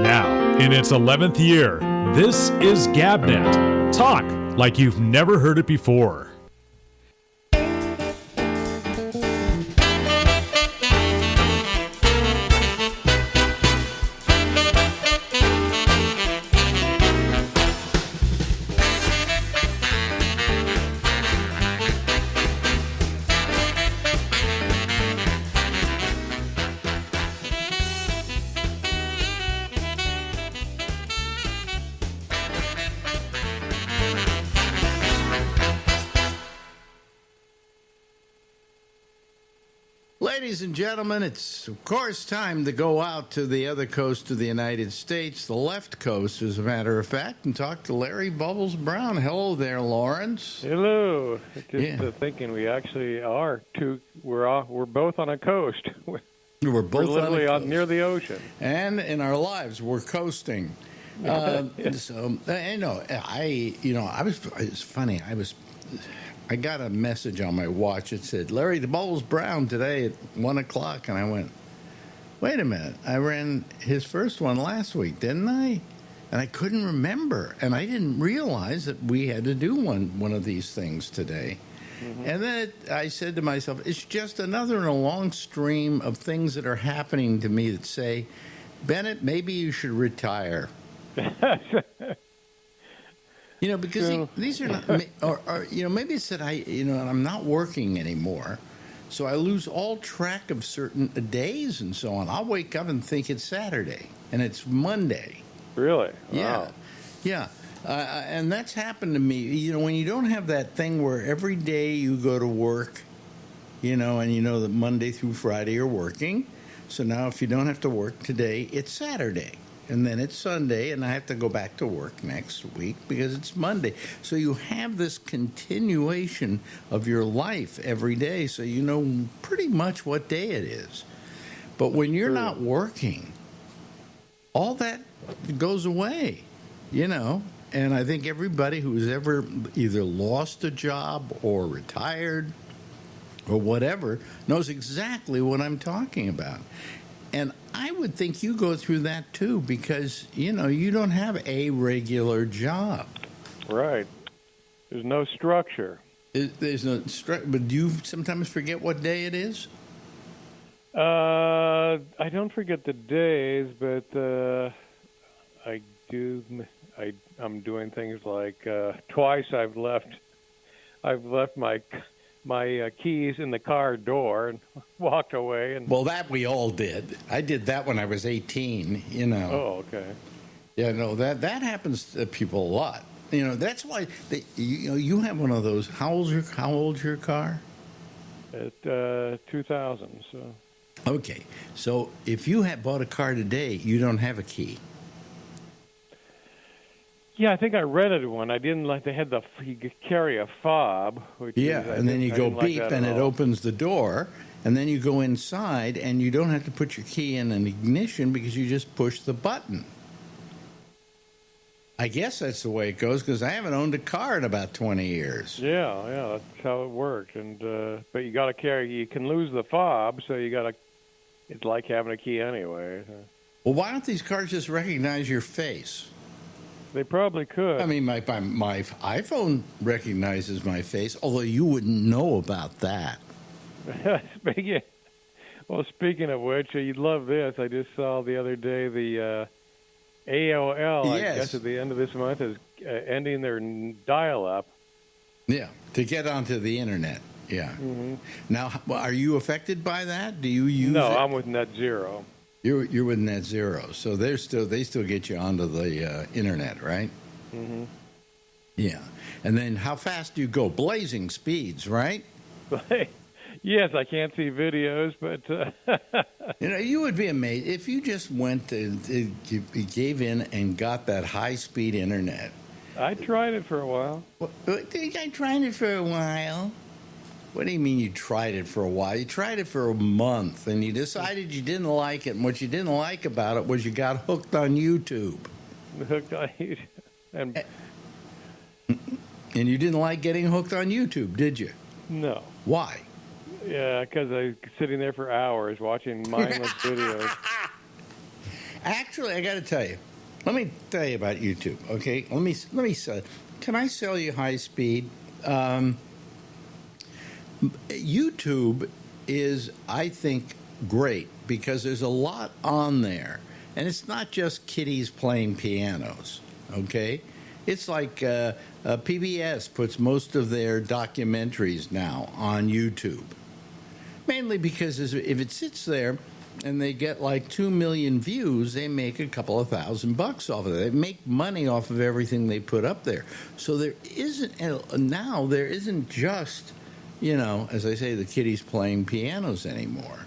Now, in its 11th year, this is GabNet. Talk like you've never heard it before. Ladies and gentlemen, it's, of course, time to go out to the other coast of the United States, the left coast, as a matter of fact, and talk to Larry Bubbles Brown. Hello there, Lawrence. Hello. Just thinking we actually are two. We're both on a coast. We're both literally on near the ocean. And in our lives, we're coasting. So, I know, it's funny. I got a message on my watch. It said, Larry the Bubbles Brown today at 1 o'clock. And I went, wait a minute. I ran his first one last week, didn't I? And I couldn't remember. And I didn't realize that we had to do one of these things today. Mm-hmm. And then I said to myself, it's just another in a long stream of things that are happening to me that say, Bennett, maybe you should retire. Because these are not, or maybe it's that I'm not working anymore, so I lose all track of certain days and so on. I'll wake up and think it's Saturday, and it's Monday. Really? Yeah. Wow. Yeah. And that's happened to me. When you don't have that thing where every day you go to work, and that Monday through Friday you're working. So now if you don't have to work today, it's Saturday. And then it's Sunday, and I have to go back to work next week because it's Monday. So you have this continuation of your life every day, so you know pretty much what day it is. But when you're not working, all that goes away, And I think everybody who's ever either lost a job or retired or whatever knows exactly what I'm talking about. And I would think you go through that, too, because, you don't have a regular job. Right. There's no structure. There's no structure. But do you sometimes forget what day it is? I don't forget the days, but I do. I'm doing things like twice I've left my keys in the car door and walked away. Well, that we all did. I did that when I was 18, Oh, okay. Yeah, no, that happens to people a lot. That's why, you have one of those. How old's your car? At 2000, so. Okay, so if you had bought a car today, you don't have a key. Yeah, I think I rented one. I didn't like. They had you could carry a fob. And then you go beep, and it opens the door, and then you go inside, and you don't have to put your key in an ignition because you just push the button. I guess that's the way it goes because I haven't owned a car in about 20 years. Yeah, that's how it worked. And but you got to carry. You can lose the fob, so you got to. It's like having a key anyway. Well, why don't these cars just recognize your face? They probably could. I mean, my iPhone recognizes my face, although you wouldn't know about that. Speaking of which, you'd love this. I just saw the other day the AOL, yes. I guess at the end of this month, is ending their dial-up. Yeah, to get onto the Internet. Yeah. Mm-hmm. Now, are you affected by that? Do you use No, it? I'm with Net Zero. You're with Net Zero, so they still get you onto the Internet, right? Mm-hmm. Yeah, and then how fast do you go? Blazing speeds, right? Yes, I can't see videos, but you would be amazed if you just went to gave in and got that high-speed Internet. I tried it for a while. I tried it for a while. What do you mean you tried it for a while? You tried it for a month, and you decided you didn't like it, and what you didn't like about it was you got hooked on YouTube. Hooked on YouTube. And you didn't like getting hooked on YouTube, did you? No. Why? Yeah, because I was sitting there for hours watching mindless videos. Actually, I got to tell you. Let me tell you about YouTube. Okay, let me sell. Can I sell you high speed? YouTube is, I think, great because there's a lot on there, and it's not just kiddies playing pianos. Okay, it's like PBS puts most of their documentaries now on YouTube, mainly because if it sits there and they get like 2 million views, they make a couple of $1,000 off of it. They make money off of everything they put up there. So there isn't just, as I say, the kiddies playing pianos anymore.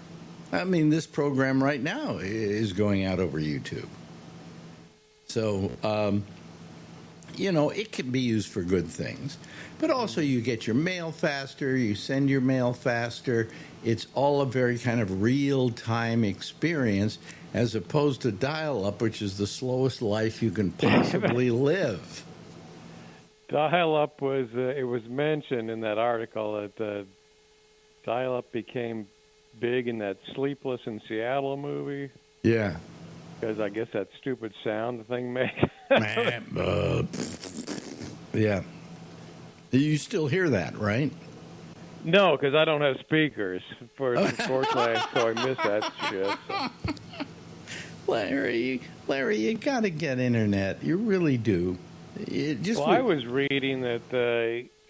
I mean, this program right now is going out over YouTube. So, it can be used for good things. But also you get your mail faster, you send your mail faster. It's all a very kind of real-time experience as opposed to dial-up, which is the slowest life you can possibly live. Dial-up was, it was mentioned in that article that dial-up became big in that Sleepless in Seattle movie. Yeah. Because I guess that stupid sound the thing makes. Yeah. You still hear that, right? No, because I don't have speakers. Unfortunately, so I miss that shit. So. Larry, you got to get internet. You really do. I was reading that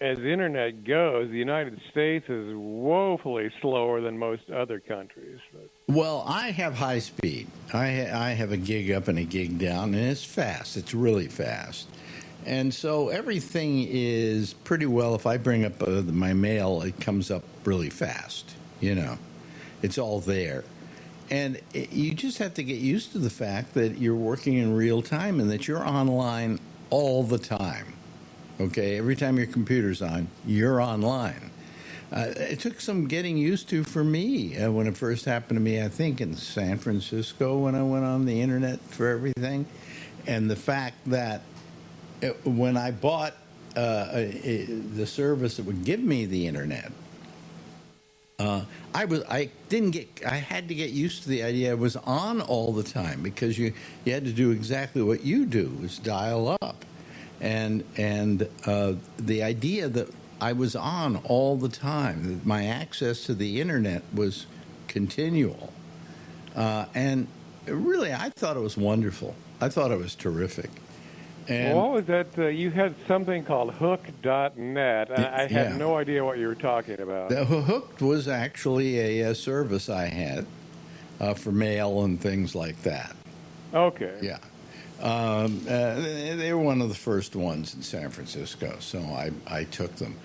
as the internet goes, the United States is woefully slower than most other countries. Well, I have high speed. I have a gig up and a gig down, and it's fast. It's really fast. And so everything is pretty well. If I bring up my mail, it comes up really fast. It's all there. And you just have to get used to the fact that you're working in real time and that you're online all the time. Okay? Every time your computer's on, you're online. It took some getting used to for me when it first happened to me, I think, in San Francisco when I went on the internet for everything. And the fact that when I bought the service that would give me the internet, I had to get used to the idea I was on all the time because you had to do exactly what you do, is dial up, and the idea that I was on all the time, that my access to the internet was continual, and really I thought it was wonderful. I thought it was terrific. And what was that? You had something called Hook.net. I had no idea what you were talking about. The Hooked was actually a service I had for mail and things like that. Okay. Yeah. They were one of the first ones in San Francisco, so I took them.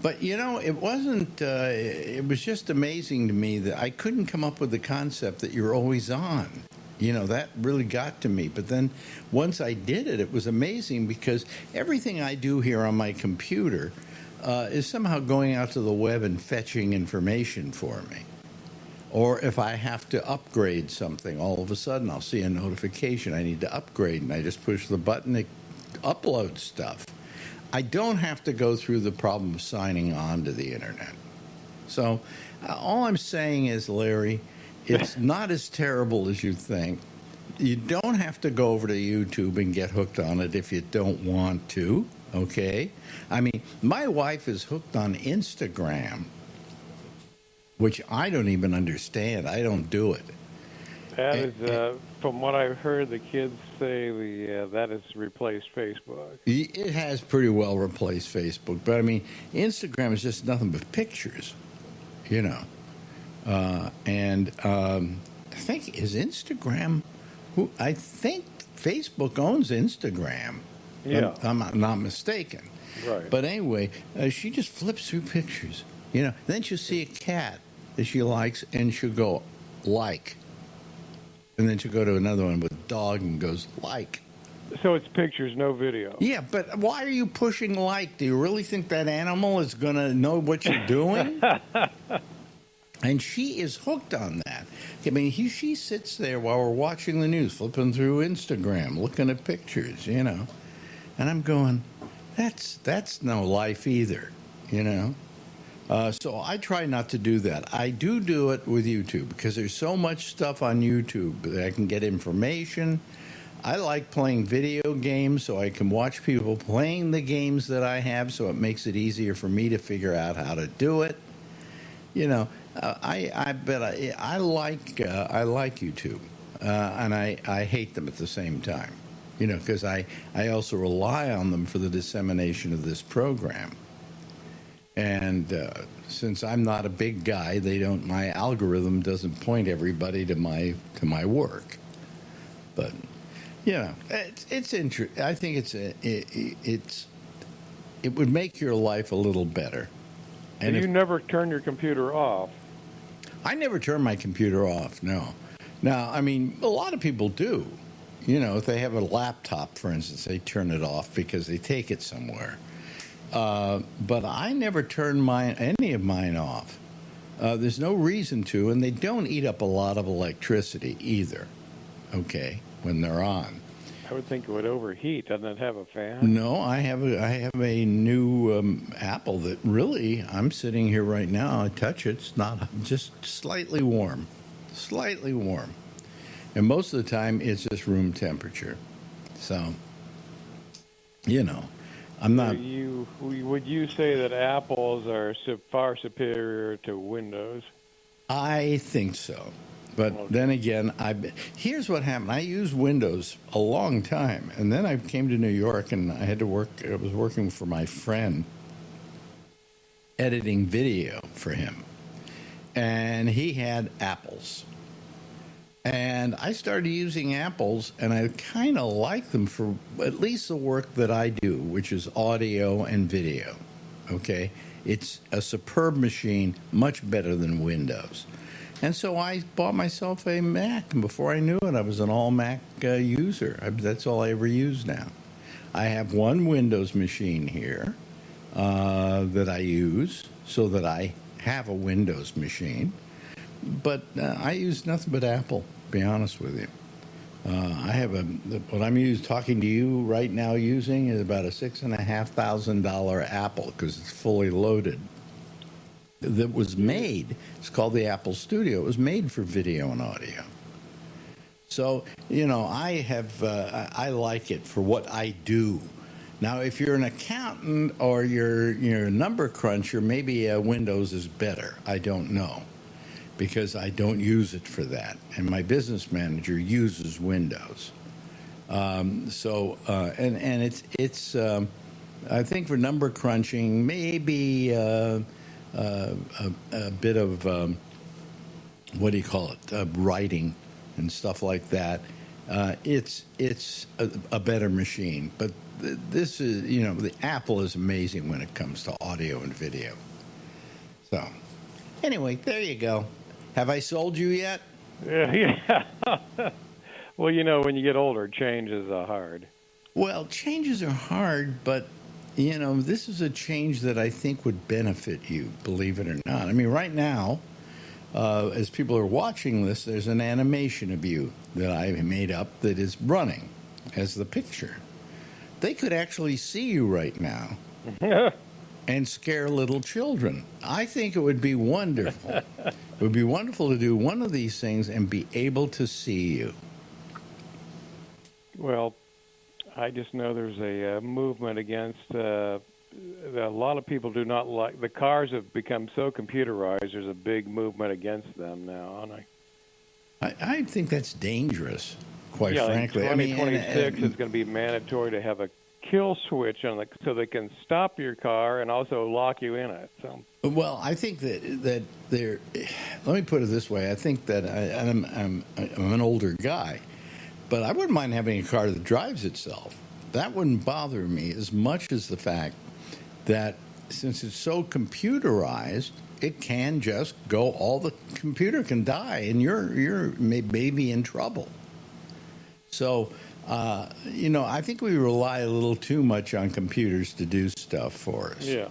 But, it wasn't, it was just amazing to me that I couldn't come up with the concept that you're always on. That really got to me. But then once I did it, it was amazing because everything I do here on my computer is somehow going out to the web and fetching information for me. Or if I have to upgrade something, all of a sudden I'll see a notification I need to upgrade, and I just push the button to upload stuff. I don't have to go through the problem of signing on to the internet. So all I'm saying is, Larry, it's not as terrible as you think. You don't have to go over to YouTube and get hooked on it if you don't want to, okay? I mean, my wife is hooked on Instagram, which I don't even understand. I don't do it. That is, from what I've heard, the kids say that has replaced Facebook. It has pretty well replaced Facebook, but I mean, Instagram is just nothing but pictures, and I think is Instagram. I think Facebook owns Instagram. Yeah, I'm not mistaken. Right. But anyway, she just flips through pictures. Then she'll see a cat that she likes, and she'll go like, and then she'll go to another one with a dog and goes like. So it's pictures, no video. Yeah, but why are you pushing like? Do you really think that animal is going to know what you're doing? And she is hooked on that. I mean, she sits there while we're watching the news, flipping through Instagram, looking at pictures, And I'm going, that's no life either, So I try not to do that. I do it with YouTube because there's so much stuff on YouTube that I can get information. I like playing video games so I can watch people playing the games that I have, so it makes it easier for me to figure out how to do it. You know, I like YouTube, and I hate them at the same time. You know, because I also rely on them for the dissemination of this program. And since I'm not a big guy, my algorithm doesn't point everybody to my work. But yeah, it's interesting. I think it would make your life a little better. And you never turn your computer off. I never turn my computer off. No. Now, I mean, a lot of people do. You know, if they have a laptop, for instance, they turn it off because they take it somewhere. But I never turn any of mine off. There's no reason to, and they don't eat up a lot of electricity either. Okay, when they're on. I would think it would overheat. Doesn't it have a fan? No, I have a new Apple that really. I'm sitting here right now. I touch it. It's not just slightly warm, and most of the time it's just room temperature. So, you know. I'm not. Would you say that Apples are far superior to Windows? I think so, but then again, here's what happened. I used Windows a long time, and then I came to New York, and I had to work. I was working for my friend, editing video for him, and he had Apples. And I started using Apples, and I kind of like them for at least the work that I do, which is audio and video. Okay? It's a superb machine, much better than Windows. And so I bought myself a Mac, and before I knew it, I was an all-Mac user. That's all I ever use now. I have one Windows machine here that I use so that I have a Windows machine. But I use nothing but Apple, to be honest with you. I have what I'm talking to you right now using is about a $6,500 Apple because it's fully loaded. That was made. It's called the Apple Studio. It was made for video and audio. So you know, I like it for what I do. Now, if you're an accountant or you're a number cruncher, maybe Windows is better. I don't know. Because I don't use it for that, and my business manager uses Windows. And it's I think for number crunching, maybe a bit of what do you call it, writing and stuff like that. It's a better machine, but this is the Apple is amazing when it comes to audio and video. So anyway, there you go. Have I sold you yet? Yeah. Well, when you get older, changes are hard. Well, changes are hard, but, this is a change that I think would benefit you, believe it or not. I mean, right now, as people are watching this, there's an animation of you that I made up that is running as the picture. They could actually see you right now. And scare little children. I think it would be wonderful. It would be wonderful to do one of these things and be able to see you. Well, I just know there's a movement against a lot of people do not like the cars have become so computerized. There's a big movement against them now, and I think that's dangerous, quite frankly. In 2026 it's going to be mandatory to have a kill switch on so they can stop your car and also lock you in it. So. Well, I think that they're. Let me put it this way: I think that I'm an older guy, but I wouldn't mind having a car that drives itself. That wouldn't bother me as much as the fact that since it's so computerized, it can just go. All the computer can die, and you're maybe in trouble. So. I think we rely a little too much on computers to do stuff for us. Yeah.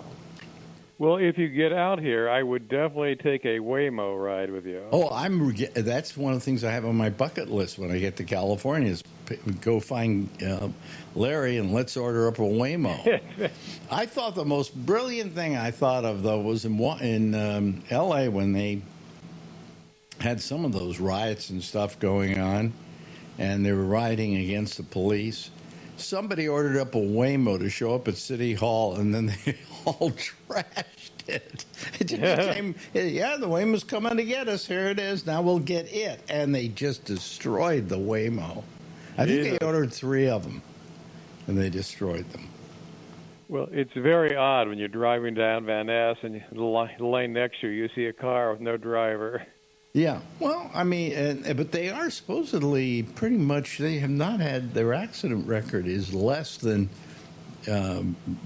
Well, if you get out here, I would definitely take a Waymo ride with you. Oh, that's one of the things I have on my bucket list when I get to California is go find Larry and let's order up a Waymo. I thought the most brilliant thing I thought of, though, was in L.A. when they had some of those riots and stuff going on, and they were rioting against the police. Somebody ordered up a Waymo to show up at City Hall, and then they all trashed it. It just became, yeah, the Waymo's coming to get us. Here it is. Now we'll get it. And they just destroyed the Waymo. I think they ordered 3 of them, and they destroyed them. Well, it's very odd when you're driving down Van Ness and the lane next to you see a car with no driver. Yeah, well, I mean, but they are supposedly pretty much, they have not had, their accident record is less than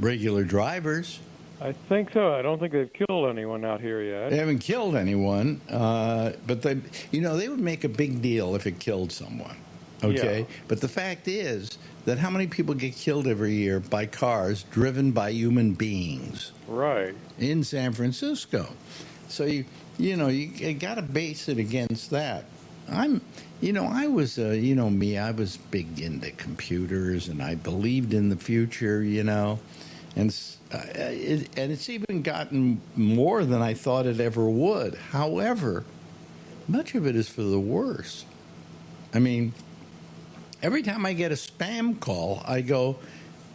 regular drivers. I think so. I don't think they've killed anyone out here yet. They haven't killed anyone, but they would make a big deal if it killed someone, okay? Yeah. But the fact is that how many people get killed every year by cars driven by human beings? Right. In San Francisco. So you got to base it against that. I was, me, I was big into computers, and I believed in the future, and it's even gotten more than I thought it ever would. However, much of it is for the worse. I mean, every time I get a spam call, I go,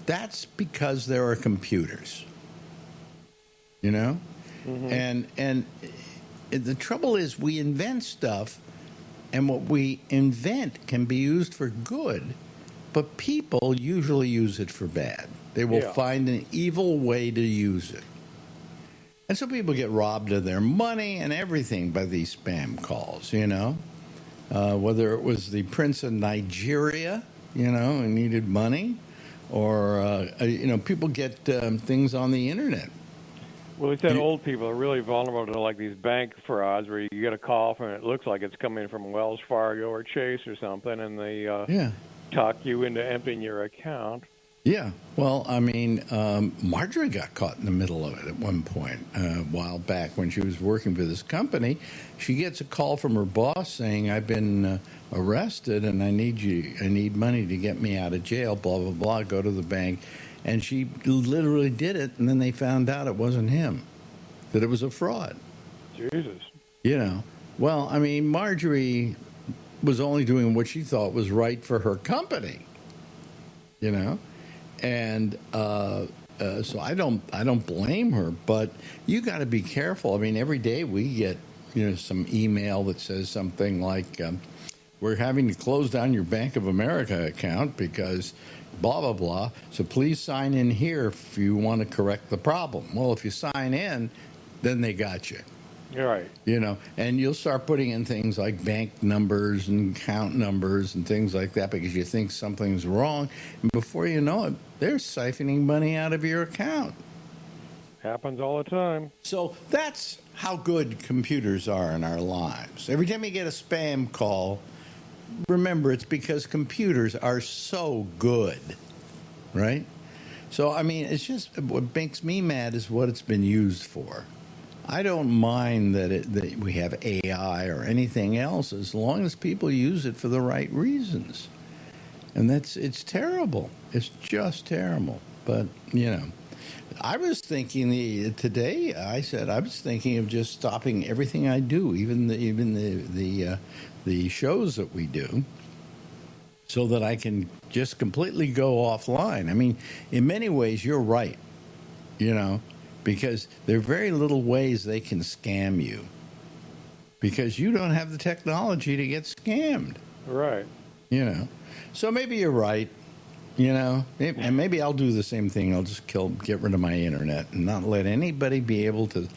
that's because there are computers, Mm-hmm. And the trouble is we invent stuff, and what we invent can be used for good, but people usually use it for bad. They will find an evil way to use it. And so people get robbed of their money and everything by these spam calls, whether it was the Prince of Nigeria, who needed money, or, people get things on the internet. Well, he said old people are really vulnerable to like these bank frauds where you get a call from it looks like it's coming from Wells Fargo or Chase or something, and they talk you into emptying your account. Yeah. Well, I mean, Marjorie got caught in the middle of it at one point a while back when she was working for this company. She gets a call from her boss saying, I've been arrested and I need money to get me out of jail, blah, blah, blah, go to the bank. And she literally did it, and then they found out it wasn't him, that it was a fraud. Jesus. Well, I mean, Marjorie was only doing what she thought was right for her company, and so I don't blame her, but you got to be careful. I mean, every day we get some email that says something like, we're having to close down your Bank of America account because blah, blah, blah. So please sign in here if you want to correct the problem. Well, if you sign in, then they got you. You're right. And you'll start putting in things like bank numbers and account numbers and things like that because you think something's wrong. And before you know it, they're siphoning money out of your account. Happens all the time. So that's how good computers are in our lives. Every time you get a spam call, remember, it's because computers are so good, right? So, I mean, it's just what makes me mad is what it's been used for. I don't mind that we have AI or anything else as long as people use it for the right reasons. And it's terrible. It's just terrible. But, I was thinking today. I said I was thinking of just stopping everything I do, even the shows that we do, so that I can just completely go offline. I mean, in many ways, you're right. Because there are very little ways they can scam you, because you don't have the technology to get scammed. Right. So maybe you're right. And maybe I'll do the same thing. I'll just get rid of my internet and not let anybody be able to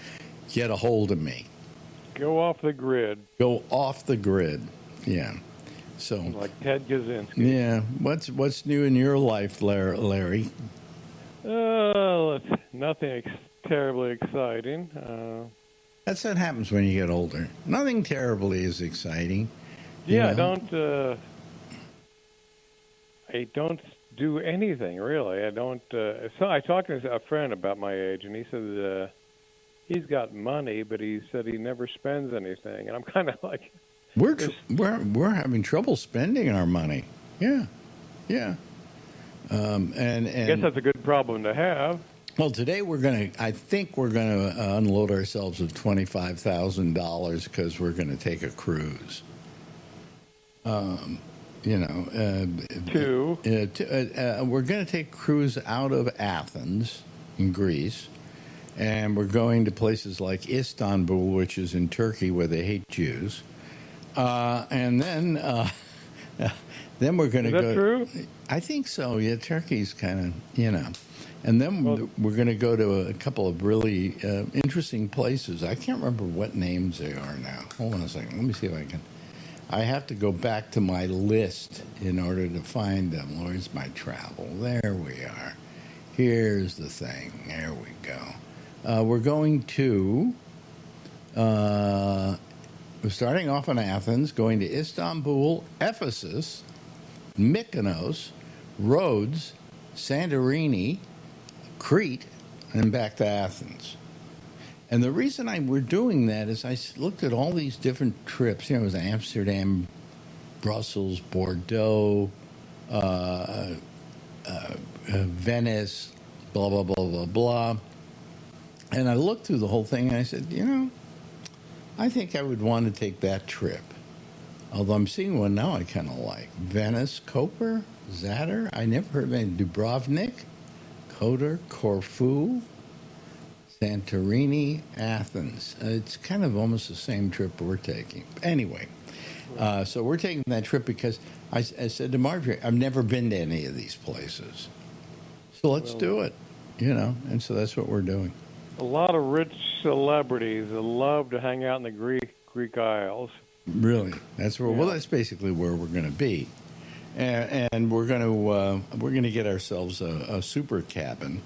get a hold of me. Go off the grid. Go off the grid. Yeah. So like Ted Kaczynski. Yeah. What's new in your life, Larry? Nothing terribly exciting. That's what happens when you get older. Nothing terribly is exciting. Yeah, I don't do anything really. I don't. So I talked to a friend about my age, and he said he's got money, but he said he never spends anything, and I'm kind of like, we're having trouble spending our money. Yeah, yeah. And I guess that's a good problem to have. Well, today I think we're gonna unload ourselves of $25,000 because we're gonna take a cruise. You know, we're gonna take a cruise out of Athens in Greece, and we're going to places like Istanbul, which is in Turkey, where they hate Jews, and then we're going to go. Is that true? I think so. Yeah, Turkey's kind of, you know. And then we're going to go to a couple of really interesting places. I can't remember what names they are now. Hold on a second. Let me see if I can. I have to go back to my list in order to find them. Where's my travel? There we are. Here's the thing. There we go. We're going to. We're starting off in Athens, going to Istanbul, Ephesus, Mykonos, Rhodes, Santorini, Crete, and back to Athens. And the reason we're doing that is I looked at all these different trips. You know, it was Amsterdam, Brussels, Bordeaux, Venice, blah, blah, blah, blah, blah. And I looked through the whole thing and I said, you know, I think I would want to take that trip. Although I'm seeing one now I kind of like. Venice, Koper, Zadar. I never heard of any. Dubrovnik, Kotor, Corfu, Santorini, Athens. It's kind of almost the same trip we're taking. Anyway, so we're taking that trip because I said to Marjorie, I've never been to any of these places. So let's do it, you know. And so that's what we're doing. A lot of rich celebrities that love to hang out in the Greek Isles. Really, that's where. Yeah. Well, that's basically where we're going to be, and we're going to get ourselves a super cabin.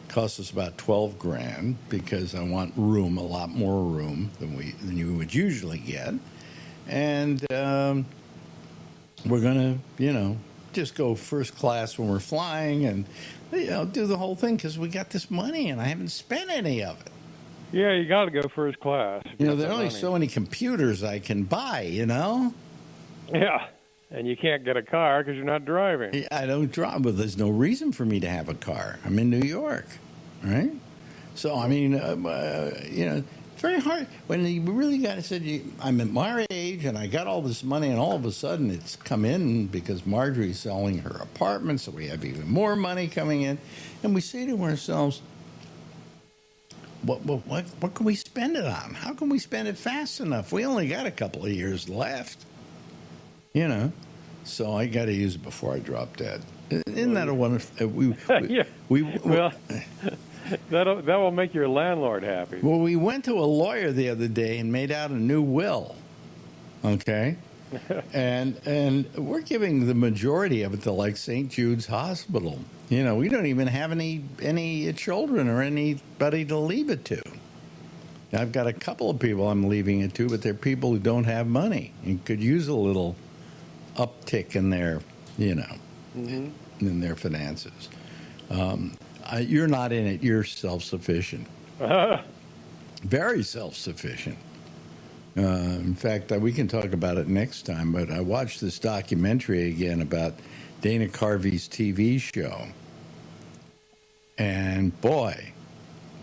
Costs us about $12,000 because I want a lot more room than you would usually get, and we're going to just go first class when we're flying and do the whole thing because we got this money and I haven't spent any of it. Yeah, you got to go first class. There are only so many computers I can buy, Yeah, and you can't get a car because you're not driving. I don't drive, but there's no reason for me to have a car. I'm in New York, right? So, I mean, it's very hard. When you really I'm at my age and I got all this money and all of a sudden it's come in because Marjorie's selling her apartment, so we have even more money coming in. And we say to ourselves, what can we spend it on? How can we spend it fast enough? We only got a couple of years left, So I got to use it before I drop dead. Isn't that a wonderful? Well, that will make your landlord happy. Well, we went to a lawyer the other day and made out a new will. Okay. and we're giving the majority of it to like St. Jude's Hospital. We don't even have any children or anybody to leave it to. I've got a couple of people I'm leaving it to, but they're people who don't have money and could use a little uptick in their, in their finances. You're not in it. You're self-sufficient. Very self-sufficient. In fact, we can talk about it next time, but I watched this documentary again about Dana Carvey's TV show. And boy,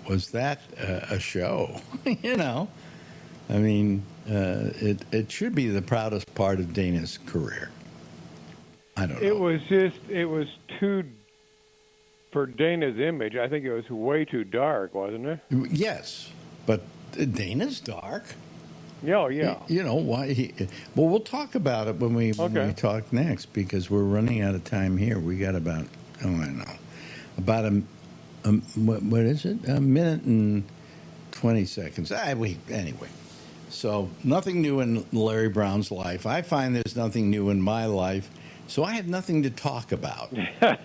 was that a show. I mean, it should be the proudest part of Dana's career. I don't know. It was too, for Dana's image, I think it was way too dark, wasn't it? Yes, but Dana's dark. Yeah. Why? Well, we'll talk about it when we talk next because we're running out of time here. We got about about what is it? A minute and 20 seconds. Anyway. So nothing new in Larry Brown's life. I find there's nothing new in my life. So I have nothing to talk about. I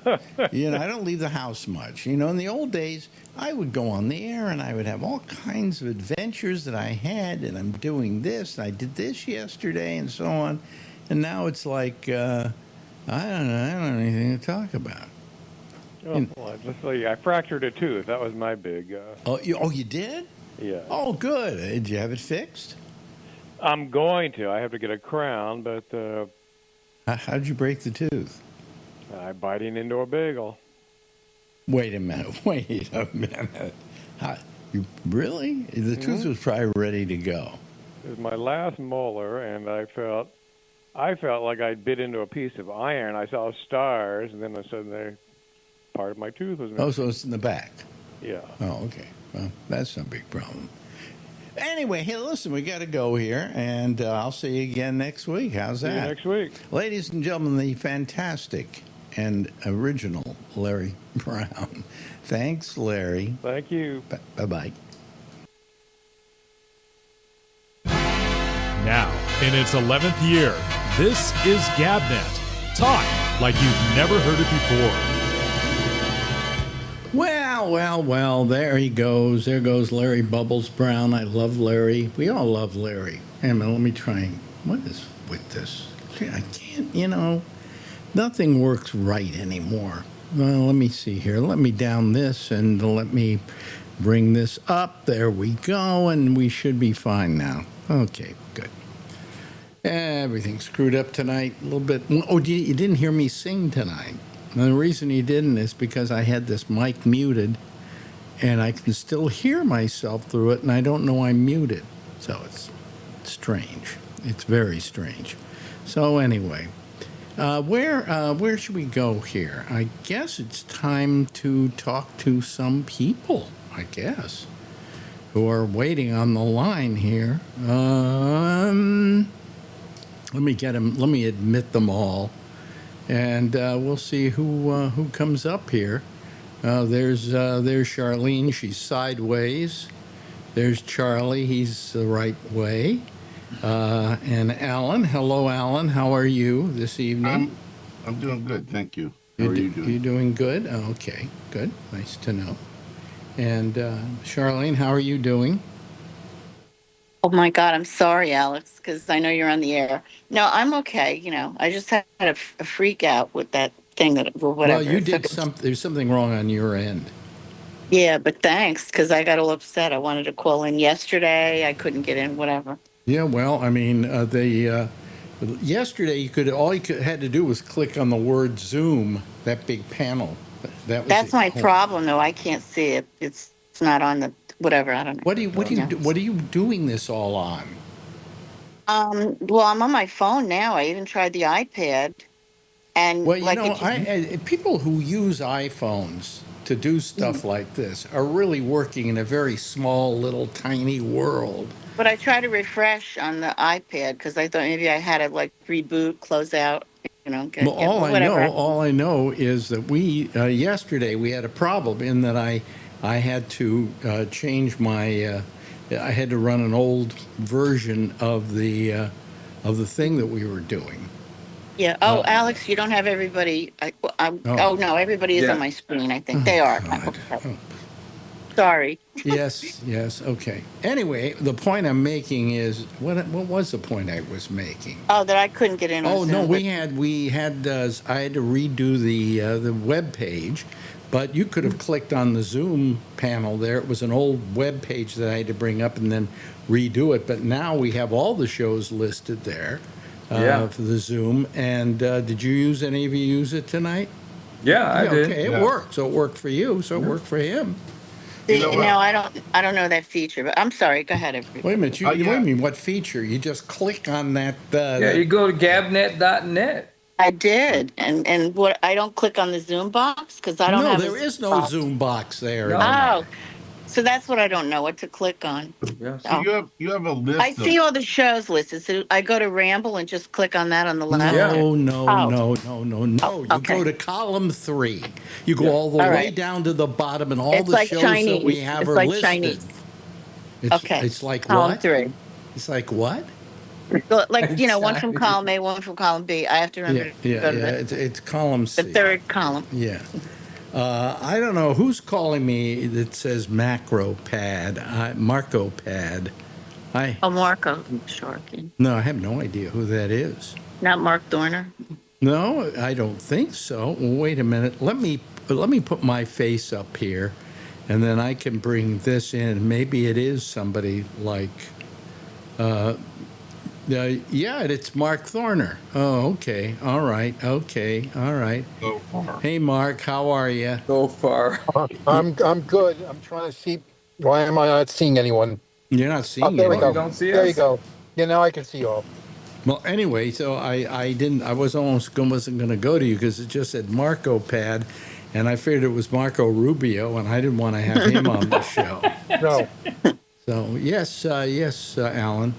don't leave the house much. In the old days, I would go on the air and I would have all kinds of adventures that I had, and I'm doing this, and I did this yesterday, and so on. And now it's like, I don't have anything to talk about. I fractured a tooth. That was my big... You did? Yeah. Oh, good. Did you have it fixed? I'm going to. I have to get a crown, but How'd you break the tooth? I'm biting into a bagel. Wait a minute. Wait a minute. How, you really? The tooth Hmm. was probably ready to go. It was my last molar, and I felt like I bit into a piece of iron. I saw stars, and then suddenly part of my tooth was Oh, so missing. it's in the back. Yeah. Oh, okay. Well, that's no big problem. Anyway, hey, listen, we got to go here, and I'll see you again next week. How's See you that? next week. Ladies and gentlemen, the fantastic and original Larry Brown. Thanks, Larry. Thank you. Bye-bye. Now, in its 11th year, this is GabNet. Talk like you've never heard it before. Well, there he goes. There goes Larry Bubbles Brown. I love Larry. We all love Larry. Hey, man, let me try. What is with this? I can't, nothing works right anymore. Well, let me see here. Let me down this and let me bring this up. There we go, and we should be fine now. Okay, good. Everything's screwed up tonight a little bit. Oh, you didn't hear me sing tonight. And the reason you didn't is because I had this mic muted, and I can still hear myself through it, and I don't know I'm muted. So it's strange. It's very strange. So anyway, where should we go here? I guess it's time to talk to some people, I guess, who are waiting on the line here. Let me get them. Let me admit them all, and we'll see who comes up here. There's Charlene. She's sideways. There's Charlie. He's the right way. And Alan. Hello, Alan. How are you this evening? I'm doing good, thank you. How are you doing? You doing good? Oh, okay, good. Nice to know. And Charlene, how are you doing? Oh my God, I'm sorry, Alex, because I know you're on the air. No, I'm okay. I just had a freak out with that thing or Well, whatever. you did something. There's something wrong on your end. Yeah, but thanks, because I got all upset. I wanted to call in yesterday. I couldn't get in, whatever. Yeah, well, I mean, yesterday had to do was click on the word Zoom, that big panel. That's my problem, though. I can't see it. It's not on the whatever. I don't know. What are you doing this all on? Well, I'm on my phone now. I even tried the iPad, and Well, people who use iPhones to do stuff like this are really working in a very small, little, tiny world. But I tried to refresh on the iPad because I thought maybe I had to reboot, close out, whatever. All I know is that we yesterday we had a problem in that I had to change my I had to run an old version of the thing that we were doing. Yeah. Oh, Alex, you don't have everybody. No, everybody is on my screen. I think they are. Okay. Sorry. Yes. Okay. Anyway, the point I'm making is what was the point I was making? Oh, that I couldn't get in. Oh no, we had I had to redo the web page, but you could have clicked on the Zoom panel there. It was an old web page that I had to bring up and then redo it. But now we have all the shows listed there. For the Zoom. And did any of you use it tonight? Yeah, I did. Okay, it worked. So it worked for you. So it worked for him. No, I don't know that feature. But I'm sorry. Go ahead, everybody. Wait a minute. Wait a minute. What feature? You just click on that. You go to gabnet.net. I did, and what I don't click on the Zoom box because I don't have. No, there is no Zoom box there. Oh. So that's what I don't know what to click on. Yeah. So you have a list. I see all the shows listed. So I go to Ramble and just click on that on the left. No. You go to column 3. You go all the way down to the bottom, and all the shows that we have are listed. Chinese. It's like column what? 3. It's like what? One from column A, one from column B. I have to remember. It's column C. The third column. Yeah. I don't know who's calling me that says Marco Pad. Marco Sharkin. No, I have no idea who that is. Not Mark Dorner. No, I don't think so. Wait a minute. Let me put my face up here, and then I can bring this in. Maybe it is somebody like, yeah, it's Mark Thorner. Oh, okay, all right, okay, all right. So far. Hey, Mark, how are you? So far. I'm good. I'm trying to see. Why am I not seeing anyone? You're not Oh, seeing there we it. You go. don't see There you us? go. Yeah, now I can see you all. Well, anyway, so I wasn't going to go to you because it just said Marco Pad, and I figured it was Marco Rubio, and I didn't want to have him on the show. No, So yes, Alan.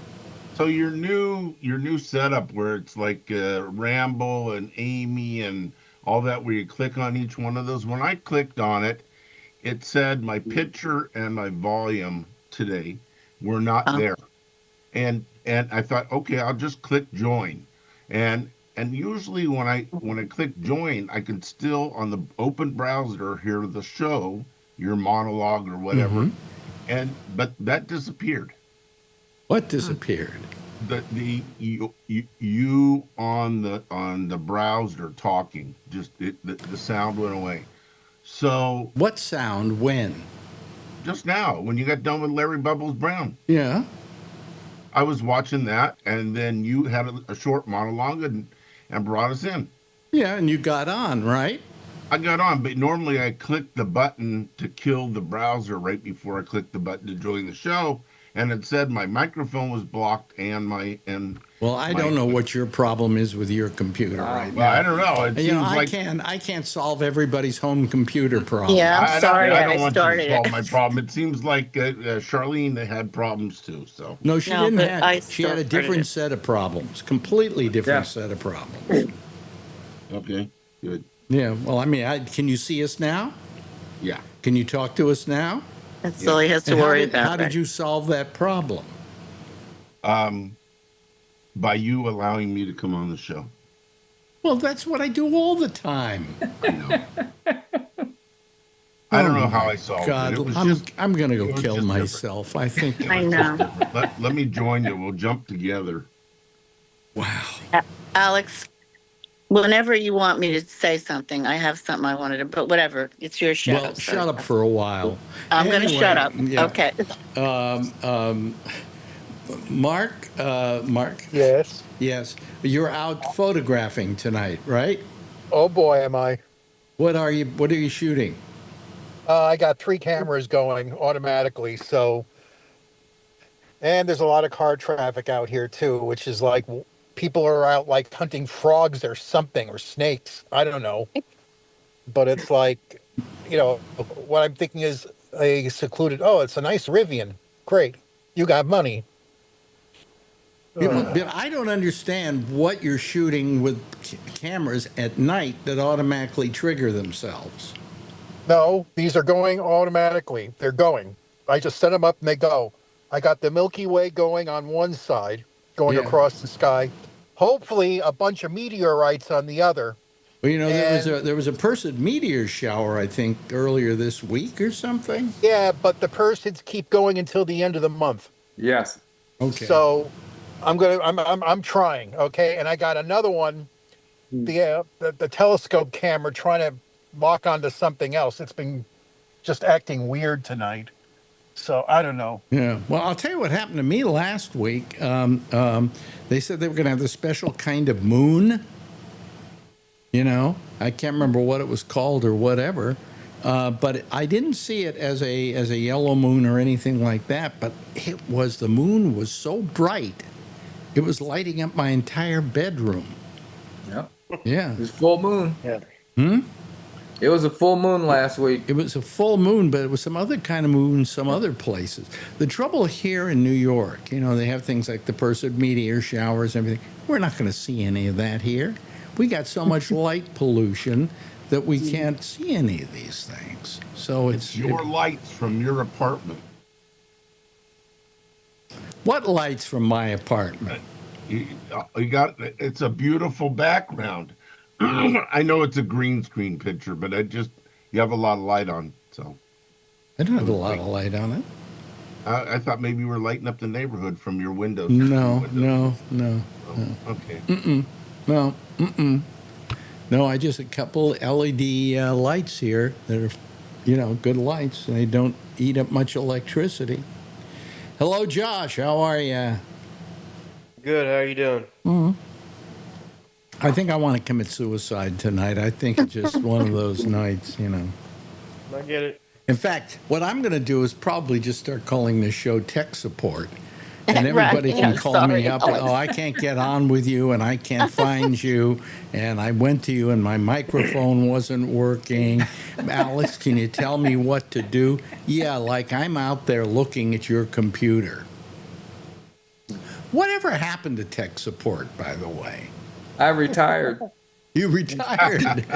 So your new setup where it's like Ramble and Amy and all that, where you click on each one of those. When I clicked on it, it said my picture and my volume today were not Oh. there, and I thought, okay, I'll just click join, and usually when I click join, I can still on the open browser hear the show, your monologue or whatever, but that disappeared. What disappeared? You on the browser talking, just the sound went away. So What sound when? just now when you got done with Larry Bubbles Brown, Yeah. I was watching that, and then you had a short monologue and brought us in. Yeah, and you got on, right? I got on, but normally I click the button to kill the browser right before I click the button to join the show, and it said my microphone was blocked Well, I don't know what your problem is with your computer right well, now. I don't know. It You know, seems I can't solve everybody's home computer problem. Yeah, I'm sorry I I don't want you to started solve it. my problem. It seems like Charlene had problems too. So No, she No, didn't but have. I She had a started different it. set of problems, completely different Yeah. set of problems. okay, good, Yeah. Well, I mean, can you see us now? yeah. Can you talk to us now? That's all he has to And worry how about. did right? you solve that problem? By you allowing me to come on the show. Well, that's what I do all the time. I know. I don't know how I solved God, it. It was I'm gonna go it was kill just different. myself. I think. I know. Let me join you. We'll jump together. Wow. Alex, whenever you want me to say something, I have something I wanted to, but whatever. It's your show. Well, so shut up for a while. I'm going to shut up. Yeah. Okay. Mark. yes. Yes, you're out photographing tonight, right? Oh boy, am I. What are you shooting? I got 3 cameras going automatically. So, and there's a lot of car traffic out here too, which is like people are out like hunting frogs or something or snakes. I don't know, but it's like, what I'm thinking is a secluded. Oh, it's a nice Rivian. Great, you got money. But I don't understand what you're shooting with cameras at night that automatically trigger themselves. No, these are going automatically. They're going. I just set them up and they go. I got the Milky Way going on one side, going Yeah. across the sky. Hopefully, a bunch of meteorites on the other. Well, there was a Perseid meteor shower, I think, earlier this week or something. Yeah, but the Perseids keep going until the end of the month. Yes. Okay. So, I'm trying. Okay, and I got another one, the telescope camera, trying to lock onto something else. It's been just acting weird tonight. So I don't know. Yeah. Well, I'll tell you what happened to me last week. They said they were going to have this special kind of moon. I can't remember what it was called or whatever, but I didn't see it as a yellow moon or anything like that. But the moon was so bright, it was lighting up my entire bedroom. Yeah. Yeah. It was full moon. Yeah. It was a full moon last week. It was a full moon, but it was some other kind of moon some other places. The trouble here in New York, they have things like the Perseid meteor showers and everything. We're not going to see any of that here. We got so much light pollution that we can't see any of these things. So It's your lights from your apartment. What lights from my apartment? It's a beautiful background. I know it's a green screen picture, but you have a lot of light on. So I don't have a lot of light on it. I thought maybe you were lighting up the neighborhood from your windows. No. Oh, okay. No, I just a couple LED lights here that are good lights, and they don't eat up much electricity. Hello, Josh. How are you? Good. How are you doing? I think I want to commit suicide tonight. I think it's just one of those nights. I get it. In fact, what I'm going to do is probably just start calling this show tech support. And Right, everybody can call me sorry, up. Alex. Oh, I can't get on with you, and I can't find you. And I went to you, and my microphone wasn't working. Alex, can you tell me what to do? Yeah, like I'm out there looking at your computer. Whatever happened to tech support, by the way? I retired. You retired.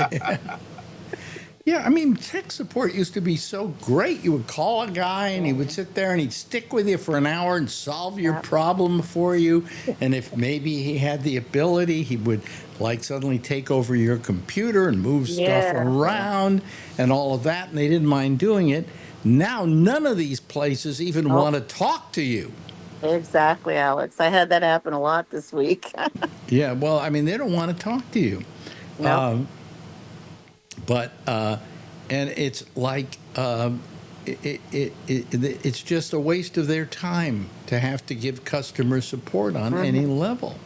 Yeah, I mean, tech support used to be so great. You would call a guy and he would sit there and he'd stick with you for an hour and solve your problem for you. And if maybe he had the ability, he would like suddenly take over your computer and move stuff around and all of that. And they didn't mind doing it. Now, none of these places even want to talk to you. Exactly, Alex. I had that happen a lot this week. Yeah, well, I mean, they don't want to talk to you. No. But and it's like it's just a waste of their time to have to give customer support on any level.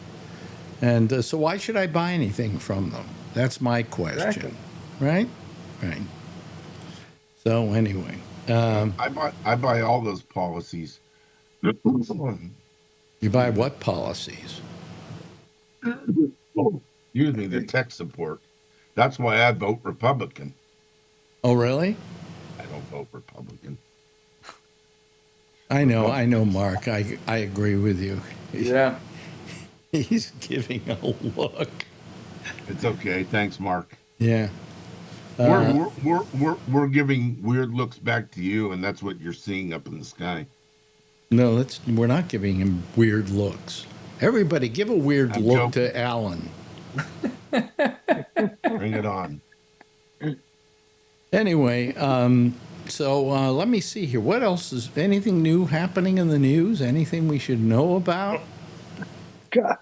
And so why should I buy anything from them? That's my question. Right? Right. So anyway, I buy all those policies. you buy what policies? Usually the tech support. That's why I vote Republican. Oh, really? I don't vote Republican. I know, Mark. I agree with you. Yeah. He's giving a look. It's okay. Thanks, Mark. Yeah. We're giving weird looks back to you, and that's what you're seeing up in the sky. No, we're not giving him weird looks. Everybody, give a weird look to Alan. Bring it on. Anyway, so let me see here. What else is anything new happening in the news? Anything we should know about? God.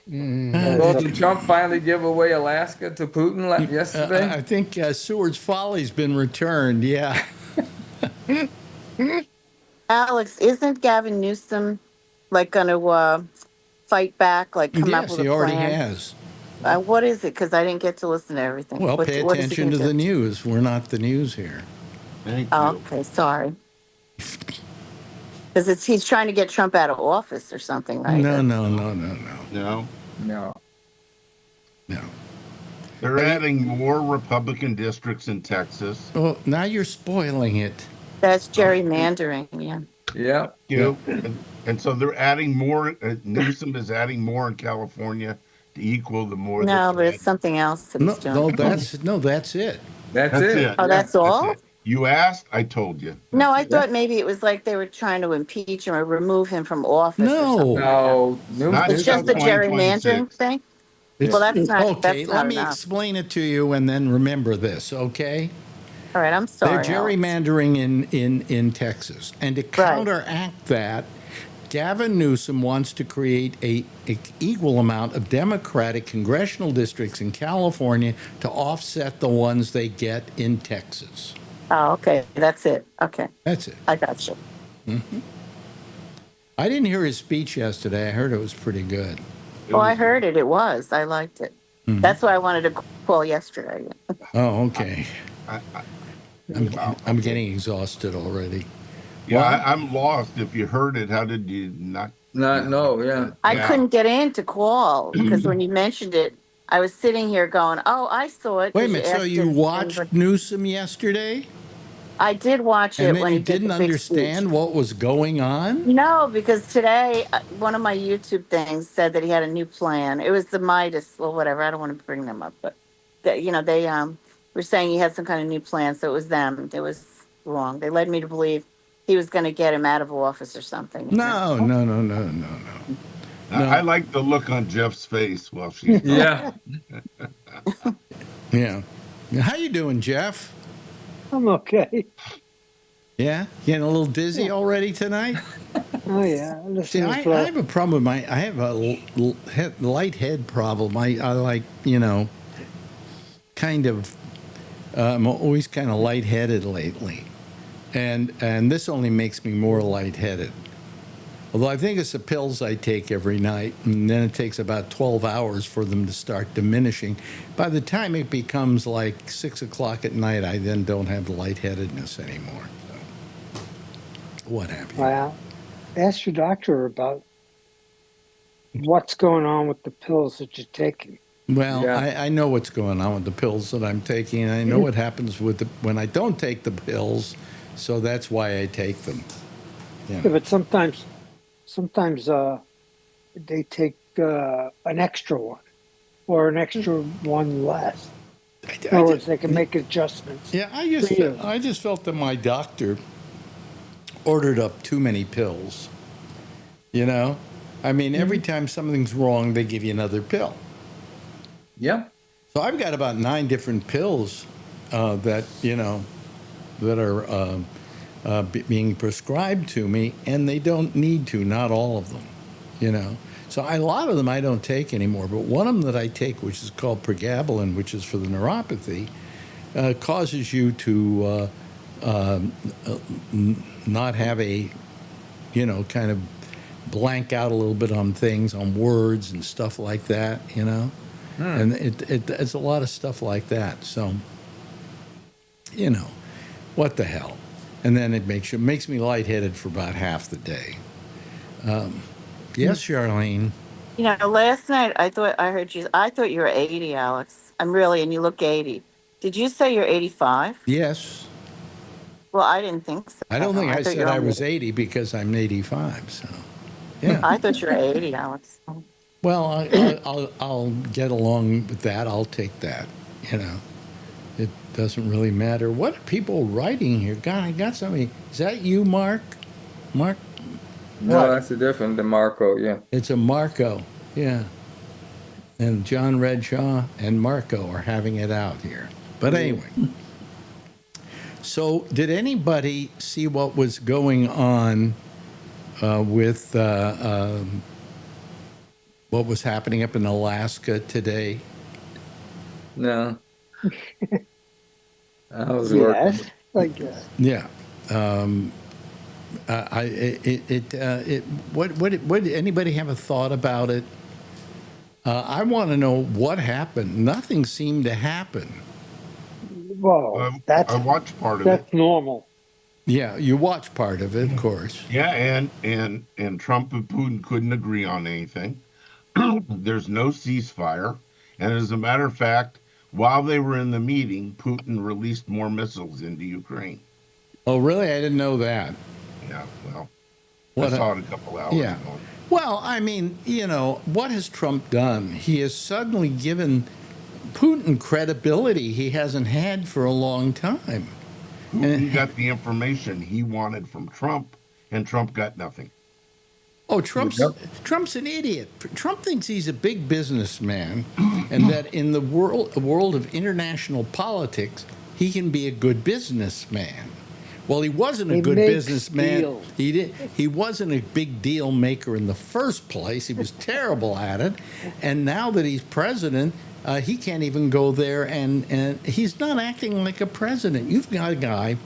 Well, did Trump finally give away Alaska to Putin yesterday? I think Seward's Folly's been returned. Yeah. Alex, isn't Gavin Newsom going to fight back, come up with a plan? Yes, he already has. What is it? Because I didn't get to listen to everything. Well, pay what is he attention to gonna the do? news. We're not the news here. Thank Oh, you. okay, sorry. Because he's trying to get Trump out of office or something, right? No. No. No. They're adding more Republican districts in Texas. Well, now you're spoiling it. That's gerrymandering, yeah. Yeah. You know, and so they're adding more. Newsom is adding more in California to equal the more. No, but it's something else that he's doing. That's it. That's it. Oh, that's all? That's it. You asked, I told you. No, I thought maybe it was like they were trying to impeach him or remove him from office. No. Or something No. Not it's just the until gerrymandering 2026. thing. Well, that's not. Okay, That's let not me enough. explain it to you and then remember this, okay? All right, I'm sorry. They're gerrymandering in Texas. And to counteract that, Gavin Newsom wants to create a equal amount of Democratic congressional districts in California to offset the ones they get in Texas. Oh, okay. That's it. Okay. That's it. I got you. Mm-hmm. I didn't hear his speech yesterday. I heard it was pretty good. Oh, I heard it. It was. I liked it. Mm-hmm. That's why I wanted to call yesterday. Oh, okay. Wow. I'm getting exhausted already. Yeah, I'm lost. If you heard it, how did you not? Not no. Yeah. I couldn't get in to call because when you mentioned it, I was sitting here going, "Oh, I saw it." Wait a minute. So you watched Newsom yesterday? I did watch it And then when you he did didn't the big understand speech. what was going on? No, because today one of my YouTube things said that he had a new plan. It was the Midas, well, whatever. I don't want to bring them up, but they were saying he had some kind of new plan. So it was them. It was wrong. They led me to believe he was going to get him out of office or something. No. I like the look on Jeff's face while she's talking. Yeah. Yeah. How you doing, Jeff? I'm okay. Yeah? Getting a little dizzy already tonight? Oh yeah. See, I have a problem with I have a light head problem. I like, kind of I'm always kind of lightheaded lately, and this only makes me more lightheaded. Although I think it's the pills I take every night, and then it takes about 12 hours for them to start diminishing. By the time it becomes like 6 o'clock at night, I then don't have the lightheadedness anymore. So, what have you? Well, ask your doctor about what's going on with the pills that you're taking. Well, Yeah. I know what's going on with the pills that I'm taking, and I know what happens with when I don't take the pills, so that's why I take them. Yeah, but sometimes they take an extra one or an extra one less. In other words, they can make adjustments. Yeah, you. I just felt that my doctor ordered up too many pills. You know, I mean, every time something's wrong, they give you another pill. Yeah. So I've got about 9 different pills that that are being prescribed to me, and they don't need to. Not all of them, So a lot of them I don't take anymore. But one of them that I take, which is called pregabalin, which is for the neuropathy, causes you to not have a, kind of blank out a little bit on things, on words and stuff like that, And it's a lot of stuff like that. So, what the hell? And then it makes me lightheaded for about half the day. Yes, Charlene. Last night I thought you were 80, Alex. I'm really, and you look 80. Did you say you're 85? Yes. Well, I didn't think so. I don't think I thought said you were I only- was 80 because I'm 85. So, yeah. I thought you were 80, Alex. Well, I'll get along with that. I'll take that. It doesn't really matter. What are people writing here? God, I got somebody. Is that you, Mark? Mark? No, that's a different than Marco. Yeah. It's a Marco. Yeah. And John Redshaw and Marco are having it out here. But anyway. So, did anybody see what was going on with what was happening up in Alaska today? No. I was working. Yes, I guess. Yeah. What anybody have a thought about it? I want to know what happened. Nothing seemed to happen. Well, I watched part of it. that's normal. Yeah, you watched part of it, of course. Yeah, and Trump and Putin couldn't agree on anything. There's no ceasefire, and as a matter of fact, while they were in the meeting, Putin released more missiles into Ukraine. Oh, really? I didn't know that. Yeah, well, I saw it a couple hours yeah. ago. Well, I mean, what has Trump done? He has suddenly given Putin credibility he hasn't had for a long time. Putin got the information he wanted from Trump, and Trump got nothing. Oh, Trump's an idiot. Trump thinks he's a big businessman, and that in the world of international politics, he can be a good businessman. Well, he wasn't a good businessman. Deals. He wasn't a big deal maker in the first place. He was terrible at it, and now that he's president, he can't even go there, and he's not acting like a president. You've got a guy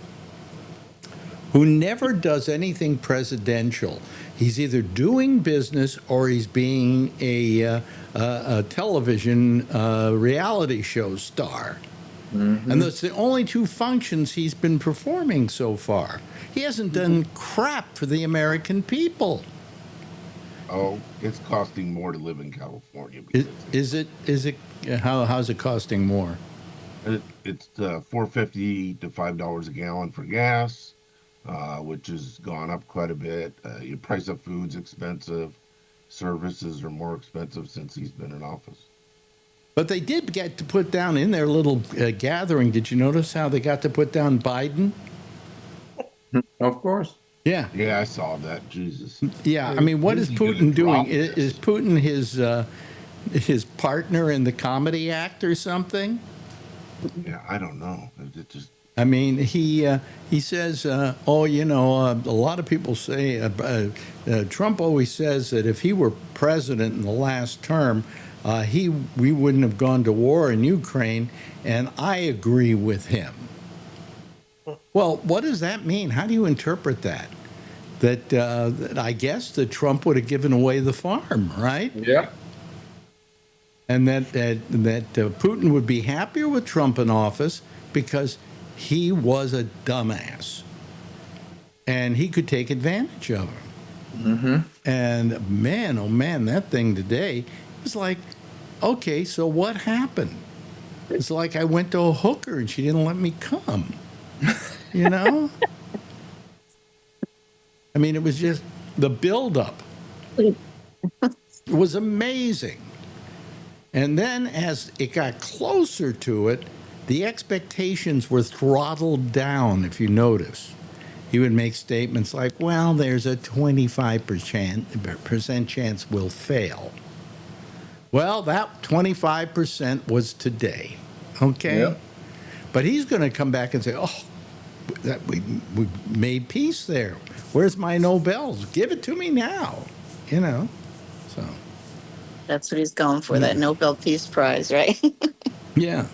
who never does anything presidential. He's either doing business or he's being a television reality show star. Mm-hmm. And that's the only 2 functions he's been performing so far. He hasn't done crap for the American people. Oh, it's costing more to live in California. Is it? How's it costing more? It's $4.50 to $5 a gallon for gas, which has gone up quite a bit. Your price of food's expensive. Services are more expensive since he's been in office. But they did get to put down in their little gathering. Did you notice how they got to put down Biden? Of course. Yeah. Yeah, I saw that. Jesus. Yeah, I mean, what is Putin doing? Is Putin his partner in the comedy act or something? Yeah, I don't know. It just. I mean, he says, a lot of people say Trump always says that if he were president in the last term, we wouldn't have gone to war in Ukraine, and I agree with him. Well, what does that mean? How do you interpret that? That I guess that Trump would have given away the farm, right? Yeah. And that Putin would be happier with Trump in office because he was a dumbass, and he could take advantage of him. Mm-hmm. And man, oh man, that thing today was like, okay, so what happened? It's like I went to a hooker and she didn't let me come. You know? I mean, it was just the buildup. It was amazing. And then as it got closer to it, the expectations were throttled down, if you notice. He would make statements like, well, there's a 25% chance we'll fail. Well, that 25% was today, okay? Yep. But he's going to come back and say, oh, we made peace there. Where's my Nobels? Give it to me now, you know? So. That's what he's going for, that Nobel Peace Prize, right? Yeah.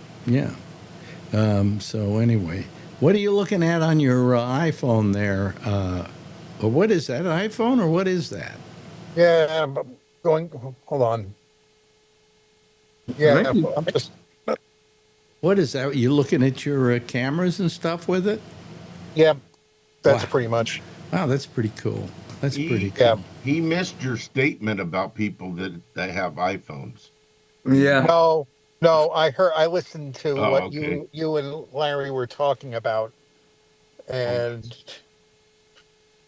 So anyway, what are you looking at on your iPhone there? Or what is that, an iPhone, or what is that? Yeah, I'm going. Hold on. Yeah, I'm just. What is that? You looking at your cameras and stuff with it? Yeah, that's Wow. pretty much. Wow, that's pretty cool. That's pretty cool. Yeah. He missed your statement about people that have iPhones. Yeah. No, I listened to what okay. you and Larry were talking about, and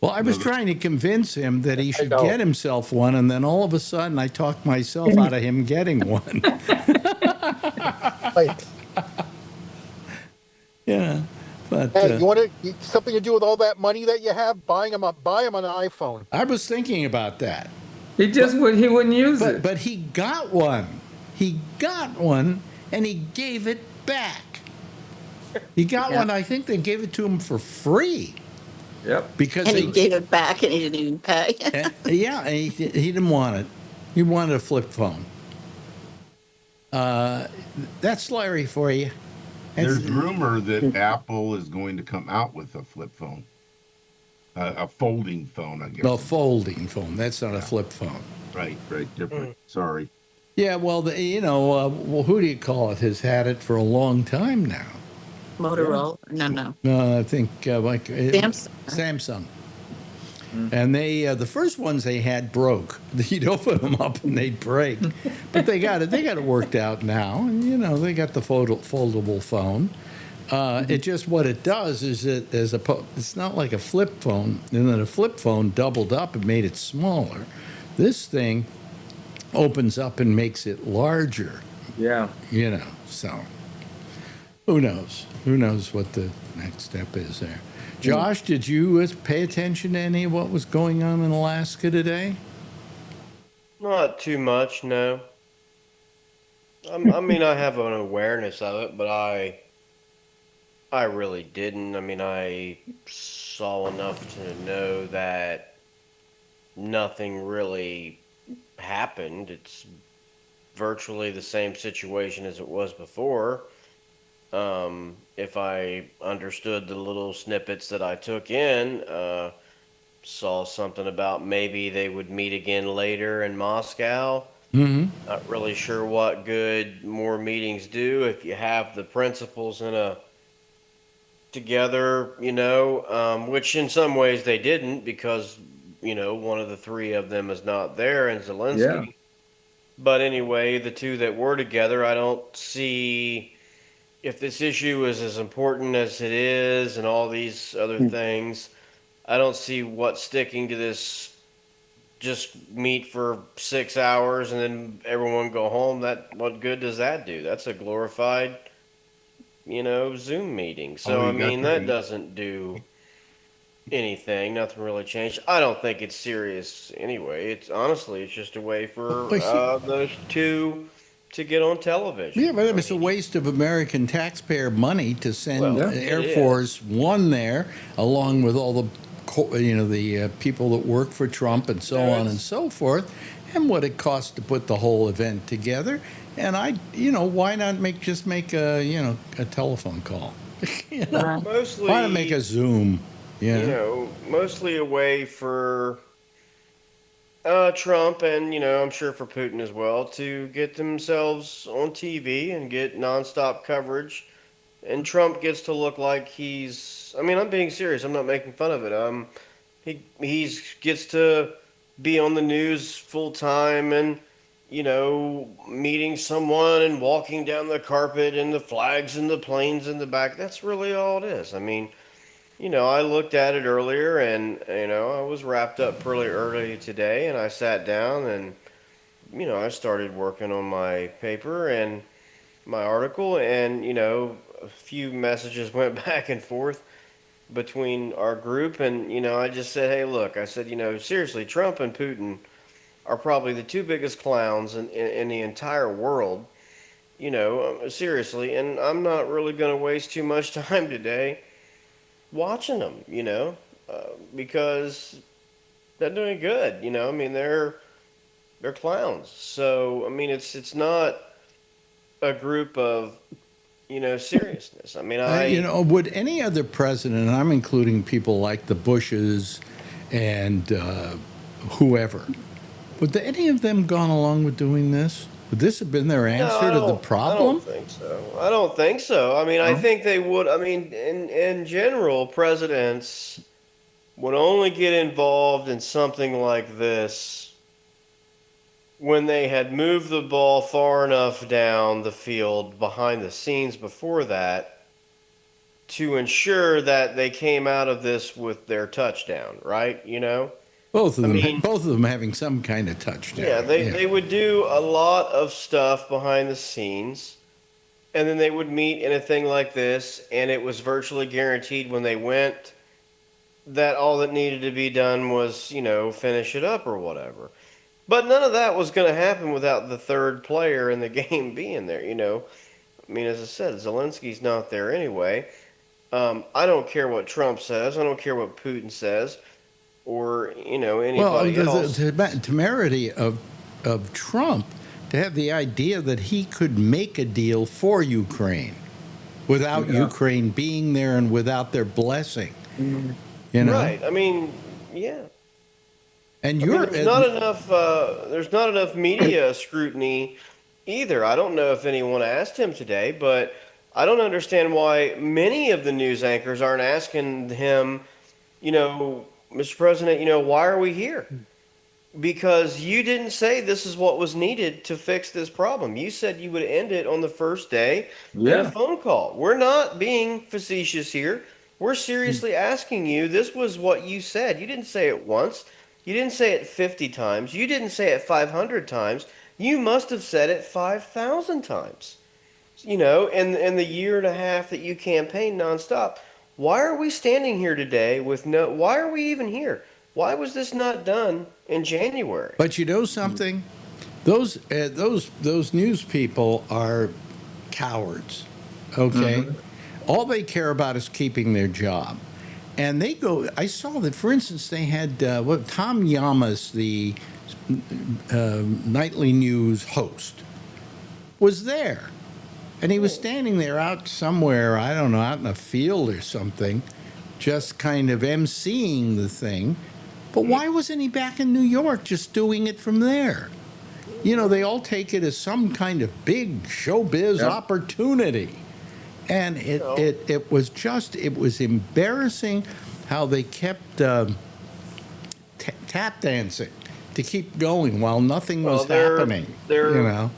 Well, I was trying to convince him that he should know. get himself one, and then all of a sudden I talked myself out of him getting one. like, Yeah, but hey, you want something to do with all that money that you have? Buy him an iPhone. I was thinking about that. He just wouldn't use it. But he got one. He got one, and he gave it back. He got one. I think they gave it to him for free. Yep. Because And he gave it back and he didn't even pay. and he didn't want it. He wanted a flip phone. That's Larry for you. There's rumor that Apple is going to come out with a flip phone, a folding phone, I guess. No, folding phone. That's not a flip phone. Right, different. Sorry. Yeah, well, who do you call it? Has had it for a long time now. Motorola? No. No, I think Samsung. Samsung. And they the first ones they had broke. You'd open them up and they'd break, but they got it worked out now. And they got the foldable phone. It just what it does is it's not like a flip phone. And then a flip phone doubled up and made it smaller. This thing opens up and makes it larger. Yeah. So who knows? Who knows what the next step is there? Josh, did you pay attention to any of what was going on in Alaska today? Not too much, no. I mean, I have an awareness of it, but I really didn't. I mean, I saw enough to know that nothing really happened. It's virtually the same situation as it was before. If I understood the little snippets that I took in, saw something about maybe they would meet again later in Moscow. Mm-hmm. Not really sure what good more meetings do if you have the principals together, which in some ways they didn't because, one of the three of them is not there in Zelensky. Yeah. But anyway, the two that were together, I don't see if this issue is as important as it is and all these other things. I don't see what sticking to this just meet for 6 hours and then everyone go home. What good does that do? That's a glorified, Zoom meeting. So, that doesn't do anything. Nothing really changed. I don't think it's serious anyway. It's just a way for those two to get on television. Yeah, but it's a waste of American taxpayer money to send Air Force One there, along with all the people that work for Trump and so on and so forth. and what it costs to put the whole event together. And why not make a telephone call? Mostly, why not make a Zoom? Mostly a way for Trump and, I'm sure for Putin as well, to get themselves on TV and get nonstop coverage. And Trump gets to look like I'm being serious. I'm not making fun of it. He gets to be on the news full time and, meeting someone and walking down the carpet and the flags and the planes in the back. That's really all it is. I looked at it earlier and, I was wrapped up pretty early today and I sat down and, I started working on my paper and my article and, a few messages went back and forth between our group and, I just said, hey, look, I said, seriously, Trump and Putin are probably the two biggest clowns in the entire world, seriously, and I'm not really going to waste too much time today watching them, because they're doing good, they're clowns. So it's not a group of seriousness. Would any other president, and I'm including people like the Bushes and whoever, would any of them gone along with doing this? Would this have been their answer to the problem? I don't think so. I think they would. In general, presidents would only get involved in something like this when they had moved the ball far enough down the field behind the scenes before that to ensure that they came out of this with their touchdown, right? Both of them having some kind of touchdown. Yeah, they would do a lot of stuff behind the scenes, and then they would meet in a thing like this, and it was virtually guaranteed when they went that all that needed to be done was, finish it up or whatever. But none of that was going to happen without the third player in the game being there, as I said, Zelensky's not there anyway. I don't care what Trump says. I don't care what Putin says or, anybody else. The temerity of Trump to have the idea that he could make a deal for Ukraine without Ukraine being there and without their blessing. Right. Yeah. And there's not enough media scrutiny either. I don't know if anyone asked him today, but I don't understand why many of the news anchors aren't asking him, Mr. President, why are we here? Because you didn't say this is what was needed to fix this problem. You said you would end it on the first day in a phone call. We're not being facetious here. We're seriously asking you. This was what you said. You didn't say it once. You didn't say it 50 times. You didn't say it 500 times. You must have said it 5,000 times. In the year and a half that you campaigned nonstop. Why are we standing here today why are we even here? Why was this not done in January? But you know something? Those news people are cowards, okay? Mm-hmm. All they care about is keeping their job. And I saw that, for instance, they had Tom Yamas, the nightly news host, was there. And he was standing there out somewhere, I don't know, out in a field or something, just kind of emceeing the thing. But why wasn't he back in New York just doing it from there? They all take it as some kind of big showbiz opportunity. And it was embarrassing how they kept tap dancing to keep going while nothing was happening. They're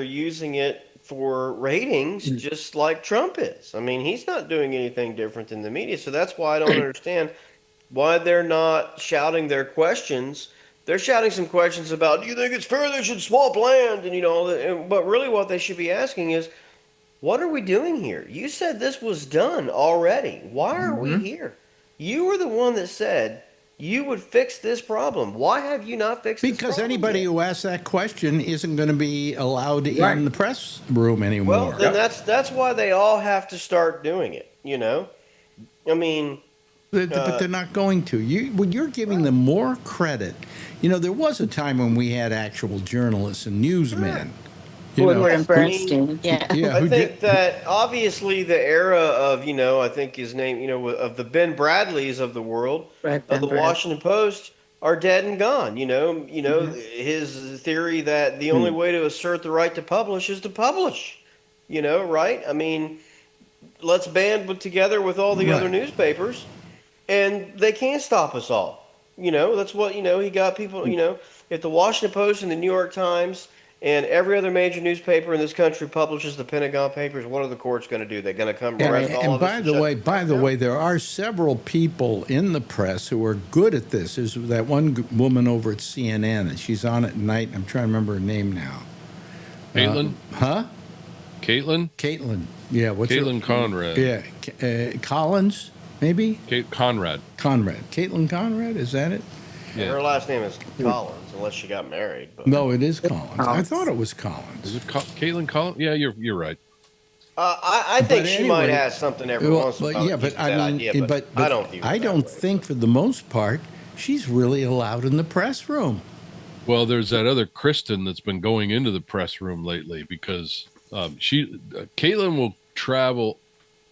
using it for ratings just like Trump is. He's not doing anything different than the media. So that's why I don't understand why they're not shouting their questions. They're shouting some questions about, do you think it's fair they should swap land? And, but really what they should be asking is, what are we doing here? You said this was done already. Why are we here? You were the one that said you would fix this problem. Why have you not fixed this problem? Because anybody who asks that question isn't going to be allowed in the press room anymore. Well, then that's why they all have to start doing it, But they're not going to. You're giving them more credit. There was a time when we had actual journalists and newsmen. Woodward and Bernstein. I think that obviously the era of, I think his name, of the Ben Bradleys of the world, of the Washington Post, are dead and gone. His theory that the only way to assert the right to publish is to publish. Right? I mean, let's band together with all the other newspapers, and they can't stop us all. That's what, he got people, if the Washington Post and the New York Times and every other major newspaper in this country publishes the Pentagon Papers, what are the courts going to do? They're going to come arrest all of us. And by the way, there are several people in the press who are good at this. There's that one woman over at CNN, and she's on at night. I'm trying to remember her name now. Caitlin? Caitlin? Caitlin. Yeah. Caitlin Conrad. Yeah. Collins, maybe? Conrad. Caitlin Conrad, is that it? Yeah. Her last name is Collins, unless she got married. But. No, it is Collins. I thought it was Collins. Is it Caitlin Collins? Yeah, you're right. I think she might have something every once in a while. Yeah, but I mean, but I don't think for the most part she's really allowed in the press room. Well, there's that other Kristen that's been going into the press room lately because Caitlin will travel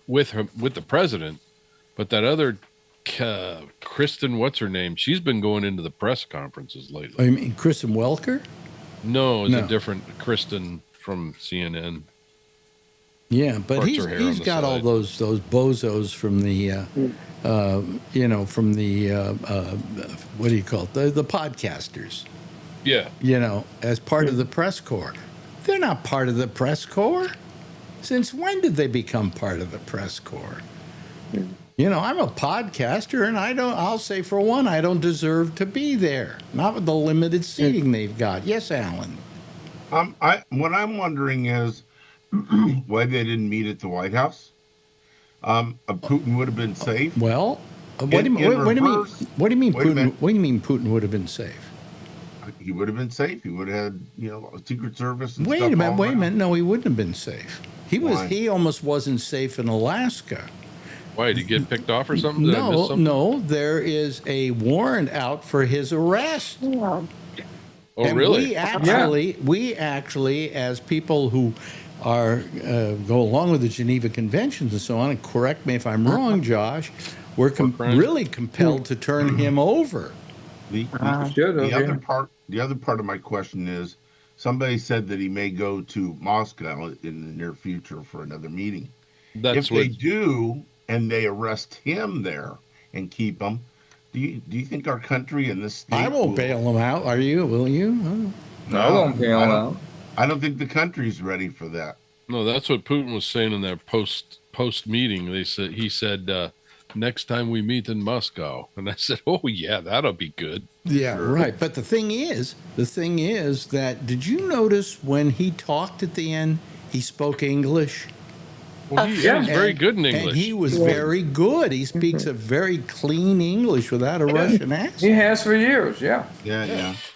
with the president, but that other Kristen, what's her name? She's been going into the press conferences lately. I mean, Kristen Welker? No, it's a different Kristen from CNN. Yeah, but he's got all those bozos from the what do you call it? The podcasters. Yeah. As part of the press corps. They're not part of the press corps. Since when did they become part of the press corps? I'm a podcaster, and I'll say for one, I don't deserve to be there. Not with the limited seating they've got. Yes, Alan. What I'm wondering is why they didn't meet at the White House. Putin would have been safe. Well, what do you mean? Putin? What do you mean Putin would have been safe? He would have been safe. He would have had, a Secret Service. And wait a minute. No, he wouldn't have been safe. He almost wasn't safe in Alaska. Why, did he get picked off or something? No. There is a warrant out for his arrest. Oh, and really? We actually, as people who are go along with the Geneva Conventions and so on, and correct me if I'm wrong, Josh, we're really compelled to turn him over. The other part of my question is, somebody said that he may go to Moscow in the near future for another meeting. If they do, and they arrest him there and keep him, do you think our country and this state? I won't bail him out. Are you? Will you? No, I won't bail him out. I don't think the country's ready for that. No, that's what Putin was saying in their post meeting. He said next time we meet in Moscow, and I said, oh yeah, that'll be good. Yeah, right. But the thing is that did you notice when he talked at the end, he spoke English? Well, he was very good in English. And he was very good. He speaks a very clean English without a Russian accent. He has for years, yeah.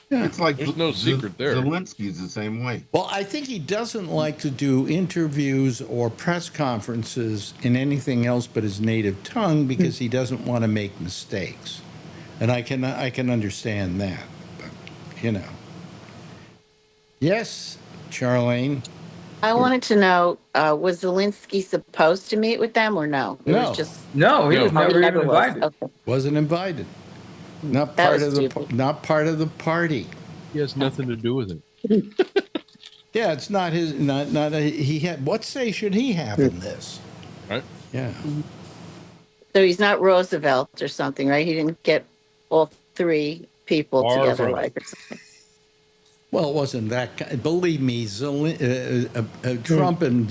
It's like there's no secret there. Zelensky's the same way. Well, I think he doesn't like to do interviews or press conferences in anything else but his native tongue because he doesn't want to make mistakes. And I can understand that. But, Yes, Charlene. I wanted to know, was Zelensky supposed to meet with them or no? No. Was just No, he was never even invited. Okay. Wasn't invited. Not part of the party. He has nothing to do with it. Yeah, it's not his. He had. What say should he have in this? Right. Yeah. So he's not Roosevelt or something, right? He didn't get all three people together like or something. Well, it wasn't that. Believe me, Trump and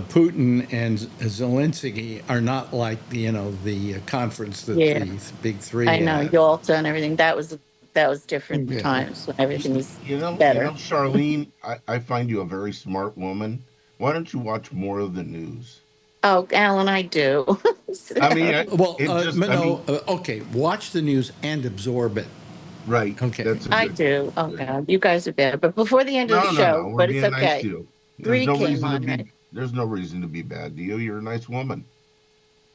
Putin and Zelensky are not like the conference that the big three. I know Yalta and everything. That was different times when everything was better. Charlene, I find you a very smart woman. Why don't you watch more of the news? Oh, Alan, I do. I mean, okay. Watch the news and absorb it. Right. Okay. I do. Oh God, you guys are bad. But before the end of the show, but it's okay. Nice Bree came on, right? There's no reason to be bad to you. You're a nice woman.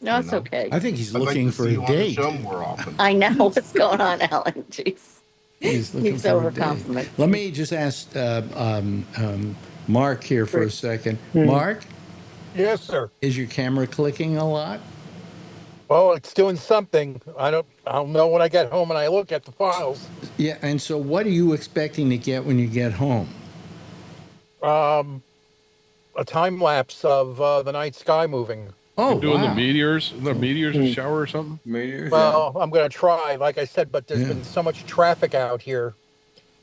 No, it's okay. I think he's I'd like looking to for see a you on the date. show more often. I know what's going on, Alan. Jeez. He's looking He's for a date. overconfident. Let me just ask Mark here for a second. Mark, Yes, sir. is your camera clicking a lot? Well, it's doing something. I'll know when I get home and I look at the files. Yeah, and so what are you expecting to get when you get home? A time lapse of the night sky moving. Oh, Doing wow. the meteors a shower or something. Meteors, Well, I'm going to try, like I said, but there's Yeah. been so much traffic out here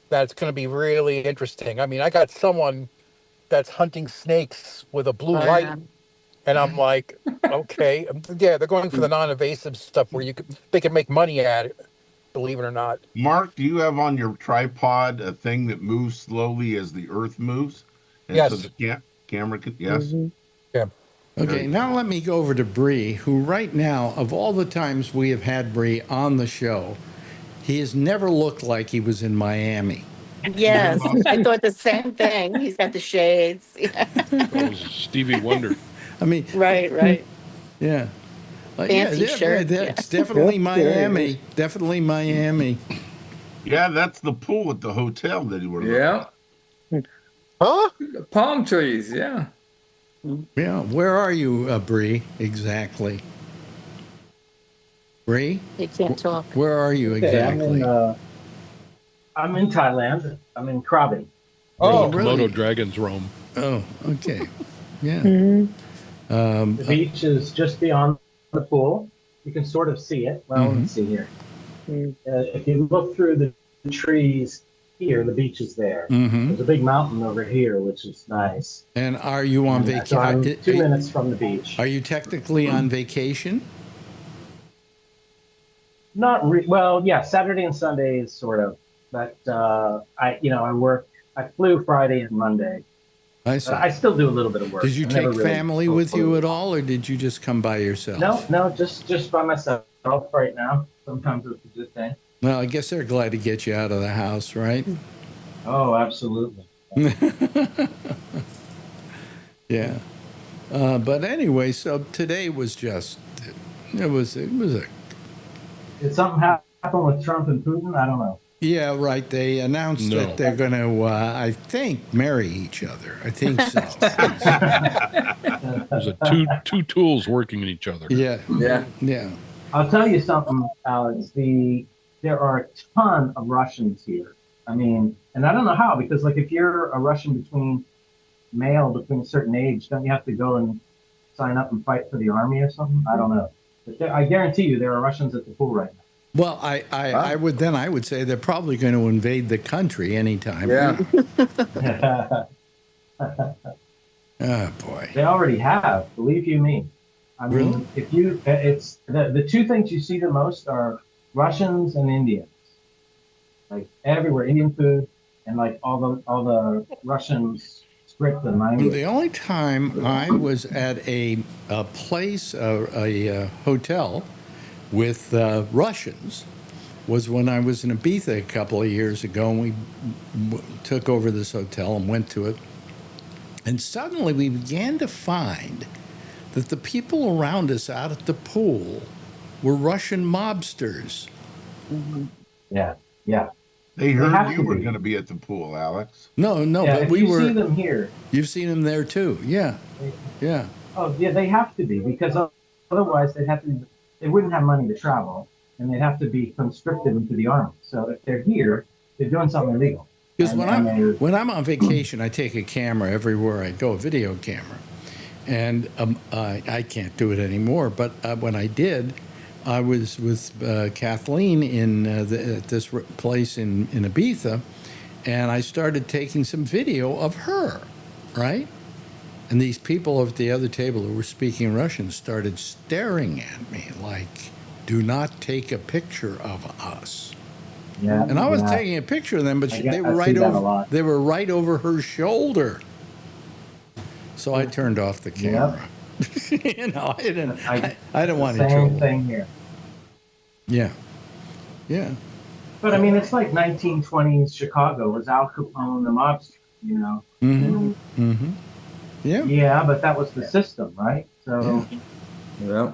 that it's going to be really interesting. I mean, I got someone that's hunting snakes with a blue light, Yeah. and I'm like, okay, yeah, they're going for the non-invasive stuff where they can make money at it, believe it or not. Mark, do you have on your tripod a thing that moves slowly as the Earth moves? And Yes. so the camera can, yes? Yeah. Okay, now let me go over to Bree, who right now, of all the times we have had Bree on the show, he has never looked like he was in Miami. Yes, I thought the same thing. He's got the shades. Yeah. That was Stevie Wonder. I mean, Right. yeah. Fancy shirt, That's yeah. definitely Yep, Miami. Definitely Miami. Yeah, that's the pool at the hotel that you were looking Yeah. at. Huh? Palm trees, yeah. Yeah, where are you, Bree, exactly? Bree? He can't talk. Where are you Okay, exactly? I'm in Thailand. I'm in Krabi. Oh, Komodo really? dragons roam. Oh, okay. Yeah. The beach is just beyond the pool. You can sort of see it. Well, let's see here. If you look through the trees here, the beach is there. There's a big mountain over here, which is nice. And are you on So I'm vacation? 2 minutes from the beach. Are you technically on vacation? Well, yeah, Saturday and Sunday is sort of, but I work. I flew Friday and Monday. I see. I still do a little bit of work. Did you I never take really family with you at all, or did you just come by yourself? No, just by myself right now. Sometimes it's a good thing. Well, I guess they're glad to get you out of the house, right? Oh, absolutely. Yeah. But anyway, so today was just, it was a, Did something happen with Trump and Putin? I don't know. yeah, right. They announced that they're going to, I think, marry each other. I think so. There's two tools working in each other. Yeah. I'll tell you something, Alex. There are a ton of Russians here. I mean, and I don't know how, because like if you're a Russian male between a certain age, don't you have to go and sign up and fight for the army or something? I don't know. But I guarantee you there are Russians at the pool right now. Well, I would say they're probably going to invade the country anytime. Yeah. Oh boy. They already have, believe you me. I mean, Really? if you, it's the two things you see the most are Russians and Indians. Like everywhere, Indian food and like all the Russian script and language. The only time I was at a place, a hotel with Russians was when I was in Ibiza a couple of years ago, and we took over this hotel and went to it. And suddenly we began to find that the people around us out at the pool were Russian mobsters. Yeah. They have heard to you were be. going to be at the pool, Alex. No, Yeah, but if we you were. see them here. You've seen them there too. Yeah. Oh, yeah, they have to be, because otherwise they wouldn't have money to travel, and they'd have to be conscripted into the army. So if they're here, they're doing something illegal. Because when I'm on vacation, I take a camera everywhere I go, a video camera, and I can't do it anymore. But when I did, I was with Kathleen at this place in Ibiza, and I started taking some video of her, right? And these people at the other table who were speaking Russian started staring at me like, "Do not take a picture of us." Yeah, And I was taking a picture of them, but they were right over her shoulder. So I turned off the camera. I didn't want to. Same thing here. Yeah. But I mean, it's like 1920s Chicago. Was Al Capone the mobster? You know. Yeah. Yeah, but that was the system, right? So. Yeah.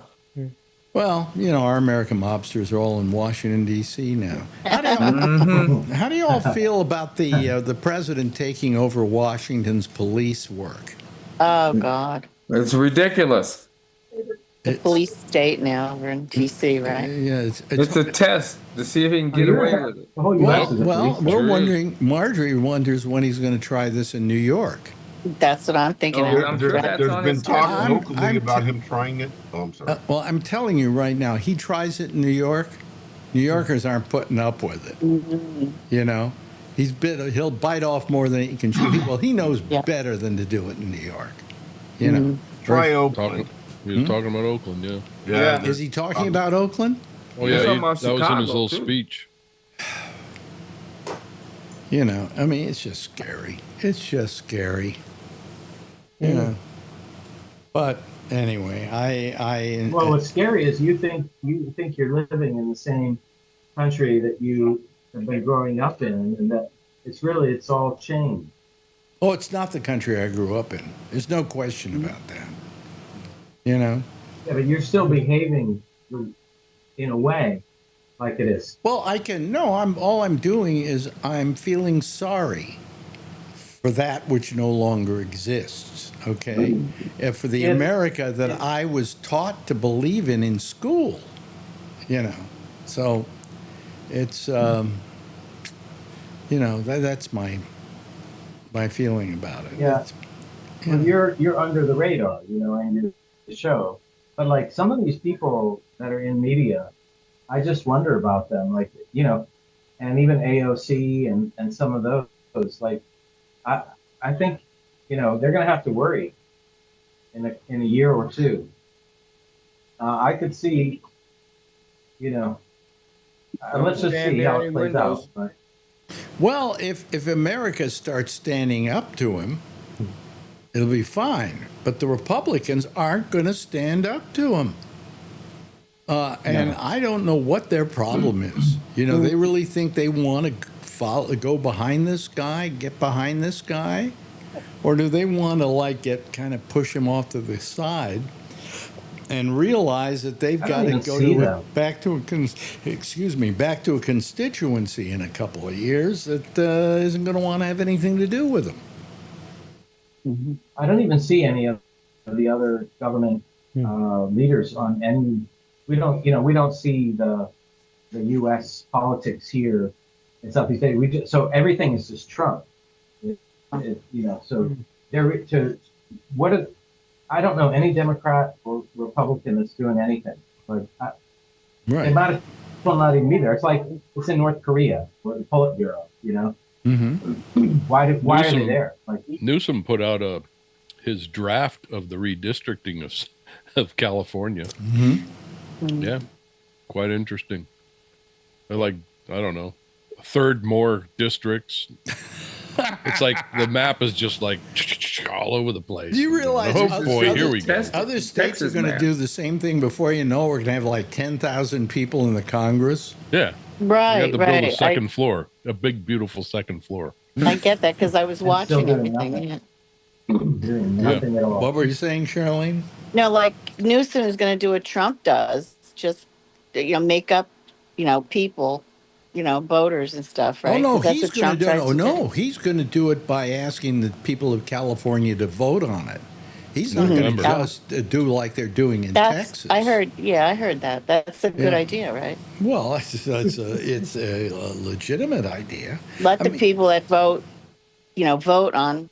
Well, our American mobsters are all in Washington D.C. now. How do you all feel about the president taking over Washington's police work? Oh God, It's ridiculous. the It's police state now. We're in DC, right? yeah, It's a test to see if he can Oh, get away with it. the whole U.S. is a police we're state. Sure is. wondering. Marjorie wonders when he's going to try this in New York. That's what I'm thinking Oh, of. I'm sure that's There's on been his talk schedule. locally about him trying it. Oh, I'm sorry. Well, I'm telling you right now, he tries it in New York. New Yorkers aren't putting up with it. He'll bite off more than he can chew. Well, he knows Yeah. better than to do it in New York. Try Oakland. He was talking about Oakland, yeah. Yeah. Is he talking about Oakland? Oh, He's yeah, talking about that was in his Chicago, little too. speech. I mean, it's just scary. It's just scary. But anyway, Well, what's scary is you think you're living in the same country that you have been growing up in, and that it's all changed. oh, it's not the country I grew up in. There's no question about that. Yeah, but you're still behaving in a way like it is. Well, all I'm doing is I'm feeling sorry for that which no longer exists, okay? And for the America that I was taught to believe in school, So it's, that's my feeling about it. Yeah. Well, you're under the radar, in the show. But like some of these people that are in media, I just wonder about them, like, and even AOC and some of those, like, I think, they're going to have to worry in a year or two. I could see, let's just see how it plays out. Right? Well, if America starts standing up to him, it'll be fine. But the Republicans aren't going to stand up to him. And I don't know what their problem is. They really think they want to go behind this guy, get behind this guy? Or do they want to push him off to the side and realize that they've got to go back to a constituency in a couple of years that isn't going to want to have anything to do with them? I don't even see any of the other government leaders on any. We don't see the U.S. politics here in Southeast Asia. So everything is just Trump. So I don't know any Democrat or Republican that's doing anything. Like, they might as well not even be there. It's like it's in North Korea or the Politburo. Why are they there? Like, Newsom put out his draft of the redistricting of California. Yeah, quite interesting. They're like, I don't know, a third more districts. It's like the map is just like all over the place. Do you realize here we go. Other states are going to do the same thing before you know we're going to have like 10,000 people in the Congress? Yeah. Right, you have to build a second floor, a big, beautiful second floor. I get that because I was watching everything. Doing nothing at all. What were you saying, Charlene? No, like Newsom is going to do what Trump does, just make up, people, voters and stuff, right? Oh no, that's he's what going to Trump do. tries No, he's going to do it by asking the people of California to vote on it. He's not going to just do like they're doing in Texas. I heard that. That's a good idea, right? Well, it's a legitimate idea. Let the people that vote, vote on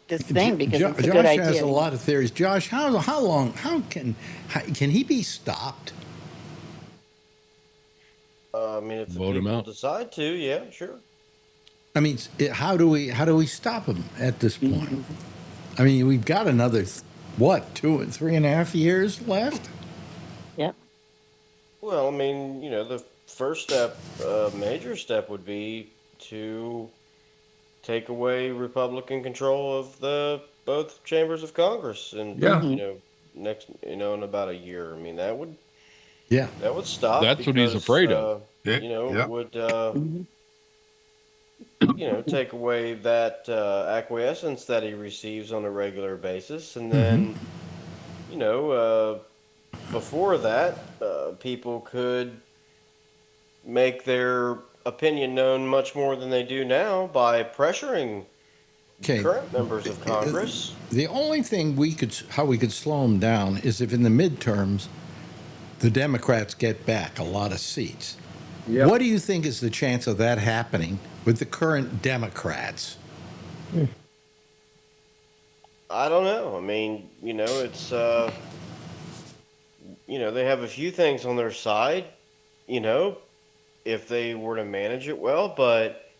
this thing because it's a good idea. Josh has a lot of theories. Josh, how can he be stopped? I mean, if the Vote him people out. decide to, yeah, sure. I mean, how do we stop him at this point? I mean, we've got another 3.5 years left. Yep. Well, I mean, the first step, major step, would be to take away Republican control of both chambers of Congress, and next, in about a year. I mean, that would stop. That's what he's afraid of. Would take away that acquiescence that he receives on a regular basis, and then before that, people could make their opinion known much more than they do now by pressuring current members of Congress. The only thing how we could slow them down is if in the midterms, the Democrats get back a lot of seats. Yep. What do you think is the chance of that happening with the current Democrats? I don't know. I mean, it's, they have a few things on their side, if they were to manage it well, but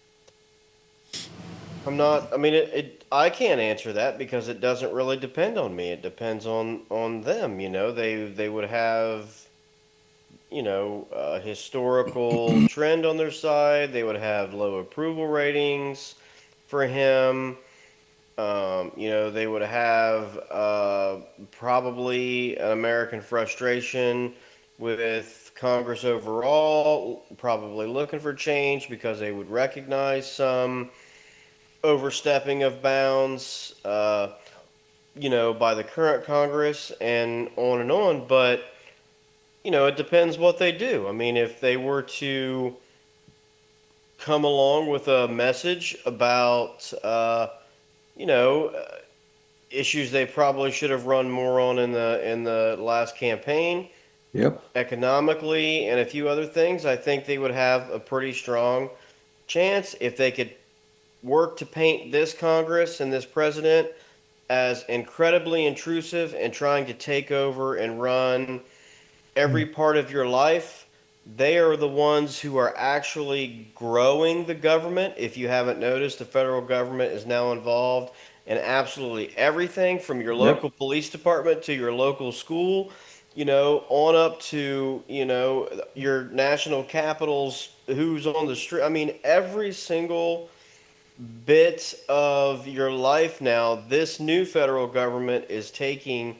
I can't answer that because it doesn't really depend on me. It depends on them, they would have, a historical trend on their side. They would have low approval ratings for him. They would have probably an American frustration with Congress overall, probably looking for change because they would recognize some overstepping of bounds, by the current Congress and on and on. But, it depends what they do. I mean, if they were to come along with a message about, issues they probably should have run more on in the last campaign. Yep. Economically and a few other things, I think they would have a pretty strong chance if they could work to paint this Congress and this president as incredibly intrusive and trying to take over and run every part of your life. They are the ones who are actually growing the government. If you haven't noticed, the federal government is now involved in absolutely everything from your local police department to your local school, on up to, your national capitals, who's on the street. I mean, every single bit of your life now, this new federal government is taking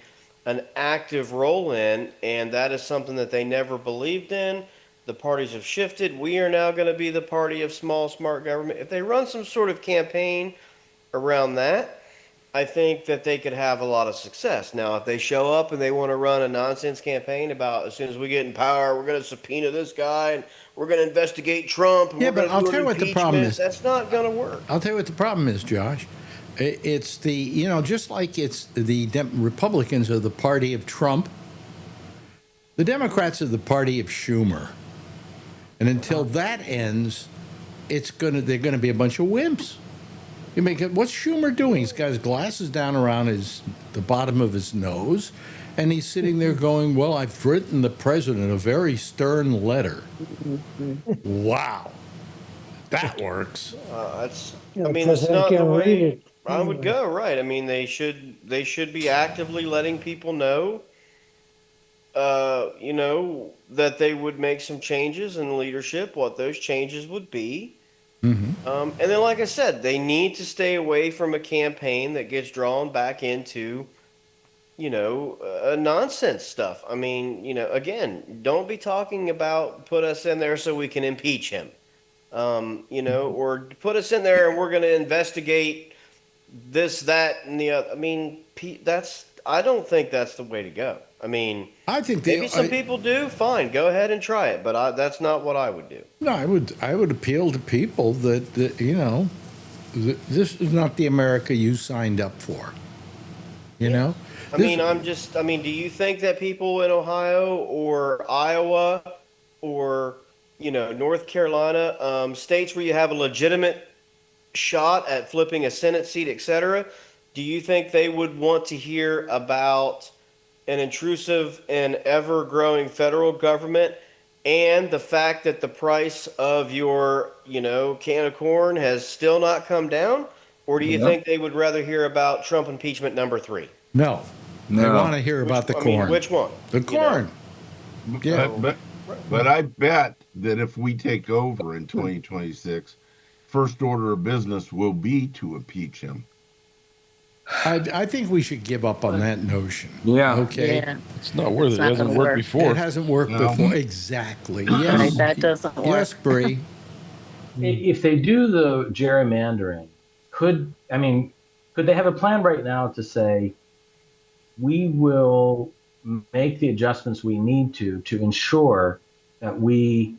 an active role in, and that is something that they never believed in. The parties have shifted. We are now going to be the party of small, smart government. If they run some sort of campaign around that, I think that they could have a lot of success. Now, if they show up and they want to run a nonsense campaign about as soon as we get in power, we're going to subpoena this guy and we're going to investigate Trump. And Yeah, we're but going to I'll do tell you an what the problem impeachment, is. That's not going to work. I'll tell you what the problem is, Josh. It's the, just like it's the Republicans are the party of Trump, the Democrats are the party of Schumer. And until that ends, they're going to be a bunch of wimps. What's Schumer doing? He's got his glasses down around the bottom of his nose, and he's sitting there going, well, I've written the president a very stern letter. Wow. That works. The That's president not the can read way it. I would go, right? I mean, they should be actively letting people know, that they would make some changes in leadership, what those changes would be. And then, like I said, they need to stay away from a campaign that gets drawn back into, nonsense stuff. I mean, again, don't be talking about put us in there so we can impeach him, or put us in there and we're going to investigate this, that, and the other. I mean, I don't think that's the way to go. I mean, I think maybe some people do. Fine, go ahead and try it, but that's not what I would do. No, I would appeal to people that this is not the America you signed up for. You know? Do you think that people in Ohio or Iowa or, North Carolina, states where you have a legitimate shot at flipping a Senate seat, etc., do you think they would want to hear about an intrusive and ever-growing federal government and the fact that the price of your, can of corn has still not come down? Or do you think they would rather hear about Trump impeachment number 3? No. They want to hear about the corn. Which one? The corn. Yeah. But I bet that if we take over in 2026, first order of business will be to impeach him. I think we should give up on that notion. Yeah. Okay. Yeah. It's not worth it. It hasn't worked work. before. It hasn't worked before. Exactly. Yes. Right, that doesn't work. Yes, Bree. If they do the gerrymandering, could they have a plan right now to say, we will make the adjustments we need to ensure that we're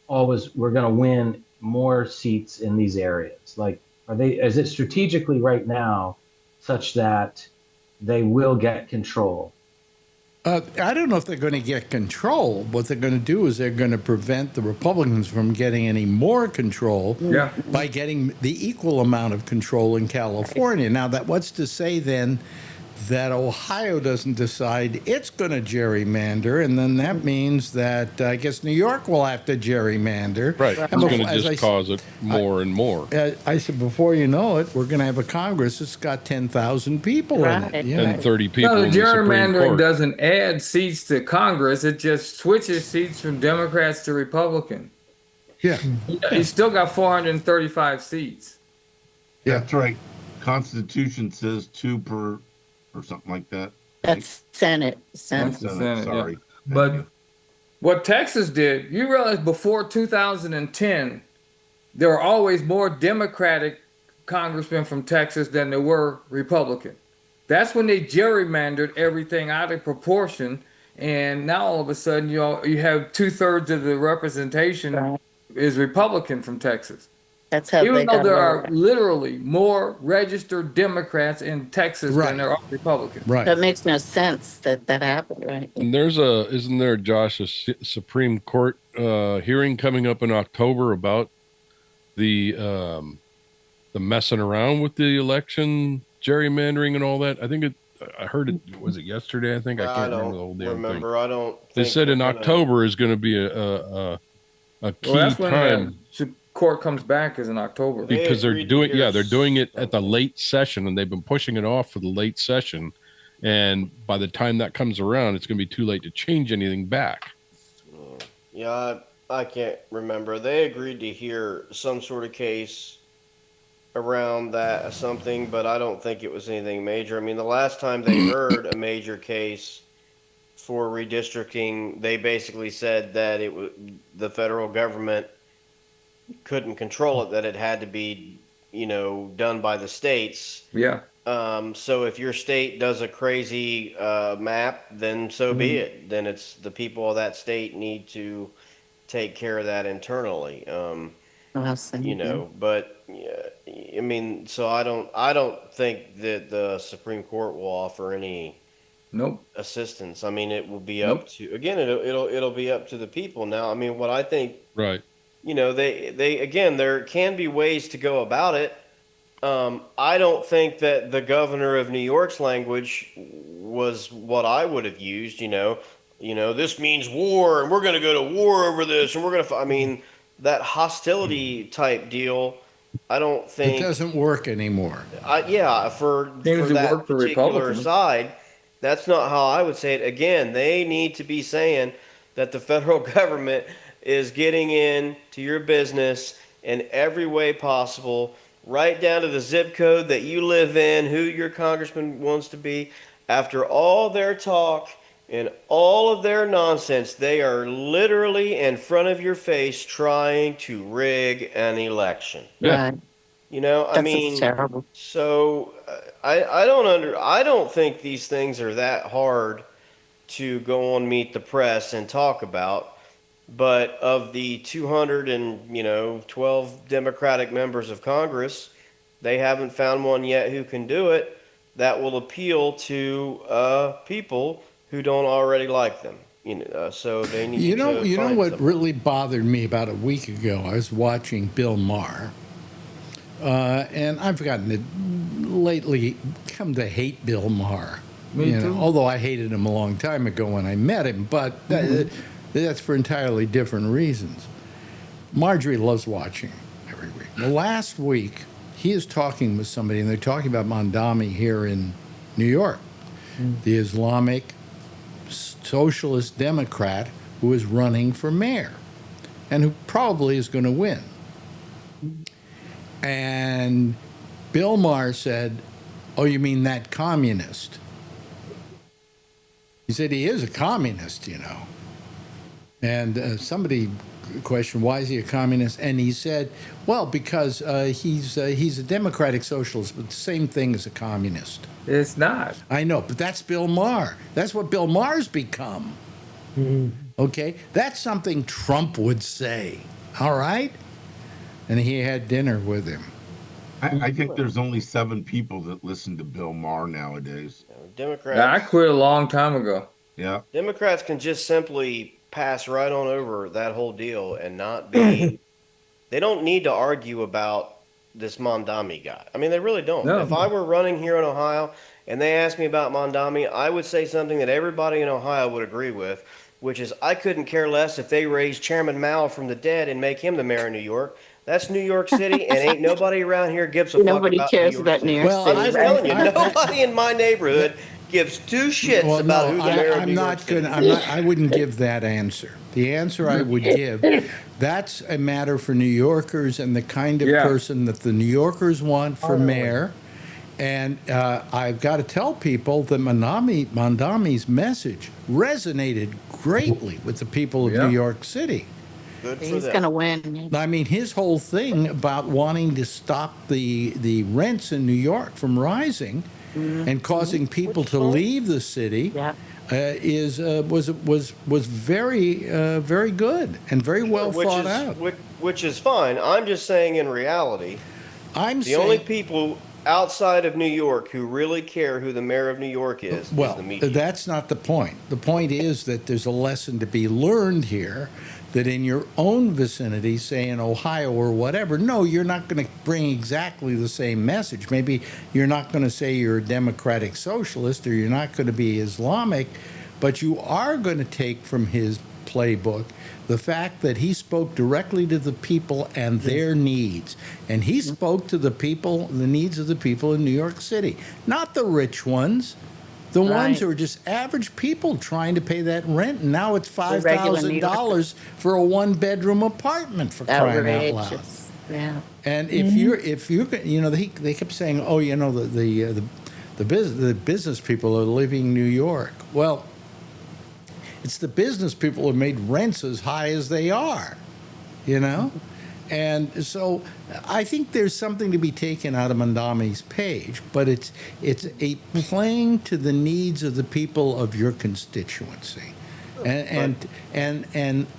going to win more seats in these areas? Like, is it strategically right now such that they will get control? I don't know if they're going to get control. What they're going to do is they're going to prevent the Republicans from getting any more control by getting the equal amount of control in California. Now, what's to say then that Ohio doesn't decide it's going to gerrymander, and then that means that I guess New York will have to gerrymander. Right. It's going to just cause it more and more. I said, before you know it, we're going to have a Congress that's got 10,000 people in it. And 30 people No, the in the Supreme gerrymandering Court. doesn't add seats to Congress. It just switches seats from Democrats to Republican. Yeah. He's still got 435 seats. That's right. Constitution says 2 per or something like that. That's Senate. That's the Senate, sorry. yeah. But what Texas did, you realize before 2010, there were always more Democratic congressmen from Texas than there were Republican. That's when they gerrymandered everything out of proportion. And now all of a sudden, you have 2/3 of the representation is Republican from Texas. That's how Even they though got there away with are it. literally more registered Democrats in Texas than there are Republicans. Right. That makes no sense that happened, right? And isn't there, Josh, a Supreme Court hearing coming up in October about the messing around with the election, gerrymandering and all that? I think I heard it, was it yesterday? I think I can't remember the whole damn thing. I don't. They said in October is going to be a key Well, that's when time. the court comes back is in October. Because they're doing it at the late session, and they've been pushing it off for the late session. And by the time that comes around, it's going to be too late to change anything back. Yeah, I can't remember. They agreed to hear some sort of case around that something, but I don't think it was anything major. I mean, the last time they heard a major case for redistricting, they basically said that the federal government couldn't control it, that it had to be, done by the states. Yeah. So if your state does a crazy map, then so be it. Then it's the people of that state need to take care of that internally. But I mean, so I don't think that the Supreme Court will offer any assistance. I mean, it will be up to, again, it'll be up to the people. Now, I mean, what I think, right. They again, there can be ways to go about it. I don't think that the governor of New York's language was what I would have used. This means war, and we're going to go to war over this, and we're going to. I mean, that hostility type deal. I don't think it doesn't work anymore. For that particular side, that's not how I would say it. Again, they need to be saying that the federal government is getting into your business in every way possible, right down to the zip code that you live in, who your congressman wants to be. After all their talk and all of their nonsense, they are literally in front of your face trying to rig an election. Right. I mean, terrible. So I don't think these things are that hard to go on Meet the Press and talk about. But of the 212 Democratic members of Congress, they haven't found one yet who can do it that will appeal to people who don't already like them. So they need to You know find what somebody. really bothered me about a week ago? I was watching Bill Maher, and I've gotten to lately come to hate Bill Maher. Me too. Although I hated him a long time ago when I met him, but that's for entirely different reasons. Marjorie loves watching him every week. Well, last week, he is talking with somebody, and they're talking about Mondami here in New York, the Islamic Socialist Democrat who is running for mayor and who probably is going to win. And Bill Maher said, "Oh, you mean that communist?" He said he is a communist, And somebody question, why is he a communist? And he said, well, because he's a democratic socialist, but the same thing as a communist. It's not. I know, but that's Bill Maher. That's what Bill Maher's become. Okay? That's something Trump would say. All right? And he had dinner with him. I think there's only 7 people that listen to Bill Maher nowadays. Democrats. I quit a long time ago. Yeah. Democrats can just simply pass right on over that whole deal and not be. They don't need to argue about this Mondami guy. I mean, they really don't. No. If I were running here in Ohio and they asked me about Mondami, I would say something that everybody in Ohio would agree with, which is I couldn't care less if they raise Chairman Mao from the dead and make him the mayor of New York. That's New York City, and ain't nobody around here gives a fuck Nobody about cares New York about City. New York Well, City. I'm just right? telling you, nobody in my neighborhood gives 2 shits about who the mayor of New York City is. I wouldn't give that answer. The answer I would give, that's a matter for New Yorkers and the kind of person that the New Yorkers want for mayor. And I've got to tell people that Mondami's message resonated greatly with the people of New York City. Good for He's them. going to win. I mean, his whole thing about wanting to stop the rents in New York from rising and causing people to leave the city was very good and very well thought out. Which is fine. I'm just saying, in reality, the only people outside of New York who really care who the mayor of New York is the media. That's not the point. The point is that there's a lesson to be learned here, that in your own vicinity, say in Ohio or whatever, no, you're not going to bring exactly the same message. Maybe you're not going to say you're a democratic socialist or you're not going to be Islamic, but you are going to take from his playbook the fact that he spoke directly to the people and their needs. And he spoke to the people, the needs of the people in New York City, not the rich ones. The ones who are just average people trying to pay that rent, and now it's $5,000 for a 1-bedroom apartment, for crying out loud. Yeah. And if you're, they kept saying, oh, the business people are leaving New York. Well, it's the business people who made rents as high as they are, And so I think there's something to be taken out of Mondami's page, but it's a playing to the needs of the people of your constituency. And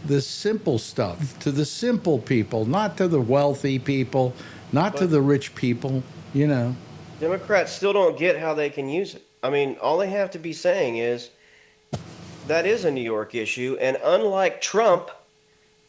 the simple stuff, to the simple people, not to the wealthy people, not to the rich people, Democrats still don't get how they can use it. I mean, all they have to be saying is, that is a New York issue, and unlike Trump,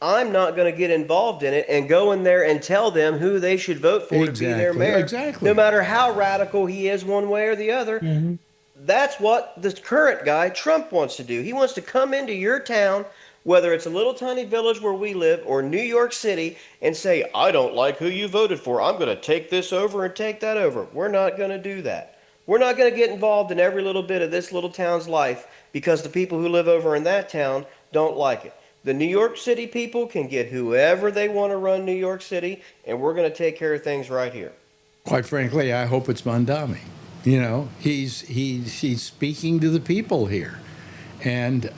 I'm not going to get involved in it and go in there and tell them who they should vote for to be their mayor. Exactly. No matter how radical he is one way or the other. That's what the current guy, Trump, wants to do. He wants to come into your town, whether it's a little tiny village where we live or New York City, and say, I don't like who you voted for. I'm going to take this over and take that over. We're not going to do that. We're not going to get involved in every little bit of this little town's life because the people who live over in that town don't like it. The New York City people can get whoever they want to run New York City, and we're going to take care of things right here. Quite frankly, I hope it's Mondami. He's speaking to the people here, and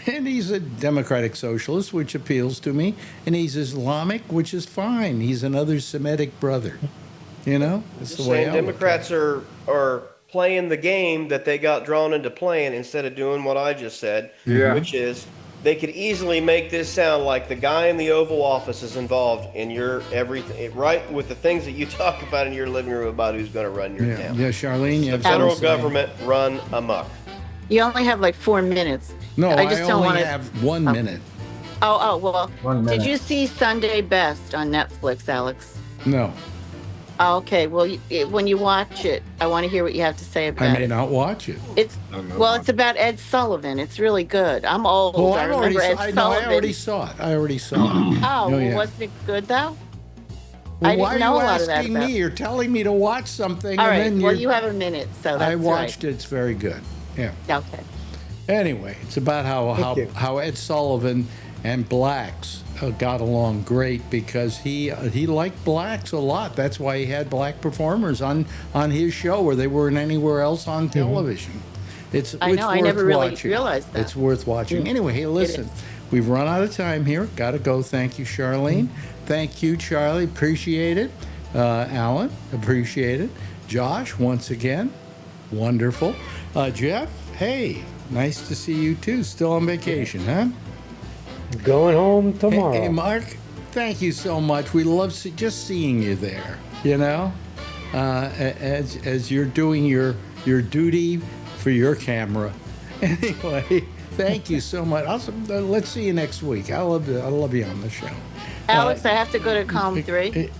he's a democratic socialist, which appeals to me, and he's Islamic, which is fine. He's another Semitic brother. That's the way I Democrats are playing the game that they got drawn into playing instead of doing what I just said, which is they could easily make this sound like the guy in the Oval Office is involved in your everything, right, with the things that you talk about in your living room about who's going to run your town. Yeah, Charlene, the federal government run amok. You only have like 4 minutes. No, I just don't only want have 1 minute. Oh, well, 1 minute. did you see Sunday Best on Netflix, Alex? No. Oh, okay, well, when you watch it, I want to hear what you have to say about it. I may not watch it. It's about Ed Sullivan. It's really good. I'm old. Well, I remember Ed Sullivan. I already saw it. Oh, yeah. Wasn't it good though? Well, I didn't know a lot of that. Why are you asking me? You're telling me to watch something. All and right. then Well, you have a minute, so that's I watched it. It's very good. Yeah. Okay. Anyway, it's about how Ed Sullivan and blacks got along great because he liked blacks a lot. That's why he had black performers on his show where they weren't anywhere else on television. It's I know. I never worth really watching. realized that. It's worth watching. Anyway, hey, listen. we've run out of time here. Got to go. Thank you, Charlene. Thank you, Charlie. Appreciate it. Alan, appreciate it. Josh, once again, wonderful. Jeff, hey, nice to see you too. Still on vacation, huh? Going home tomorrow. Hey, Mark, thank you so much. We love just seeing you there, you know, as you're doing your duty for your camera. Anyway, thank you so much. Let's see you next week. I love you on the show. Alex, I have to go to column 3.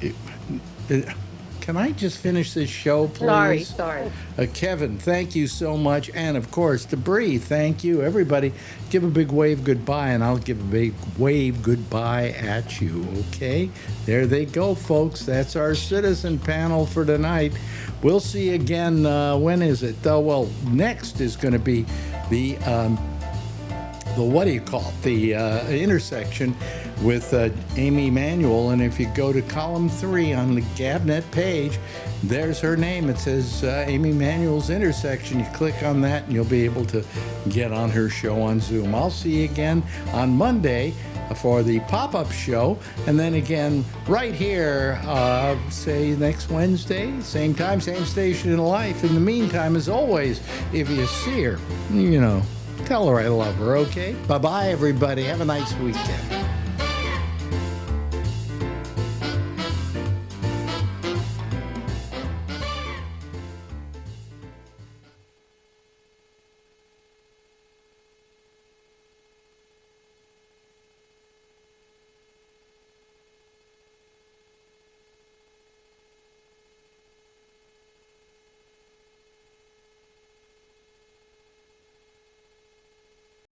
Can I just finish this show, please? Sorry. Kevin, thank you so much. And, of course, Debris, thank you. Everybody, give a big wave goodbye, and I'll give a big wave goodbye at you, okay? There they go, folks. That's our citizen panel for tonight. We'll see you again. When is it? Well, next is going to be the what do you call it? The intersection with Amy Emanuel. And if you go to column 3 on the Gabnet page, there's her name. It says Amy Emanuel's intersection. You click on that and you'll be able to get on her show on Zoom. I'll see you again on Monday for the pop-up show, and then again right here, say next Wednesday, same time, same station in life. In the meantime, as always, if you see her, tell her I love her, okay? Bye-bye, everybody. Have a nice weekend.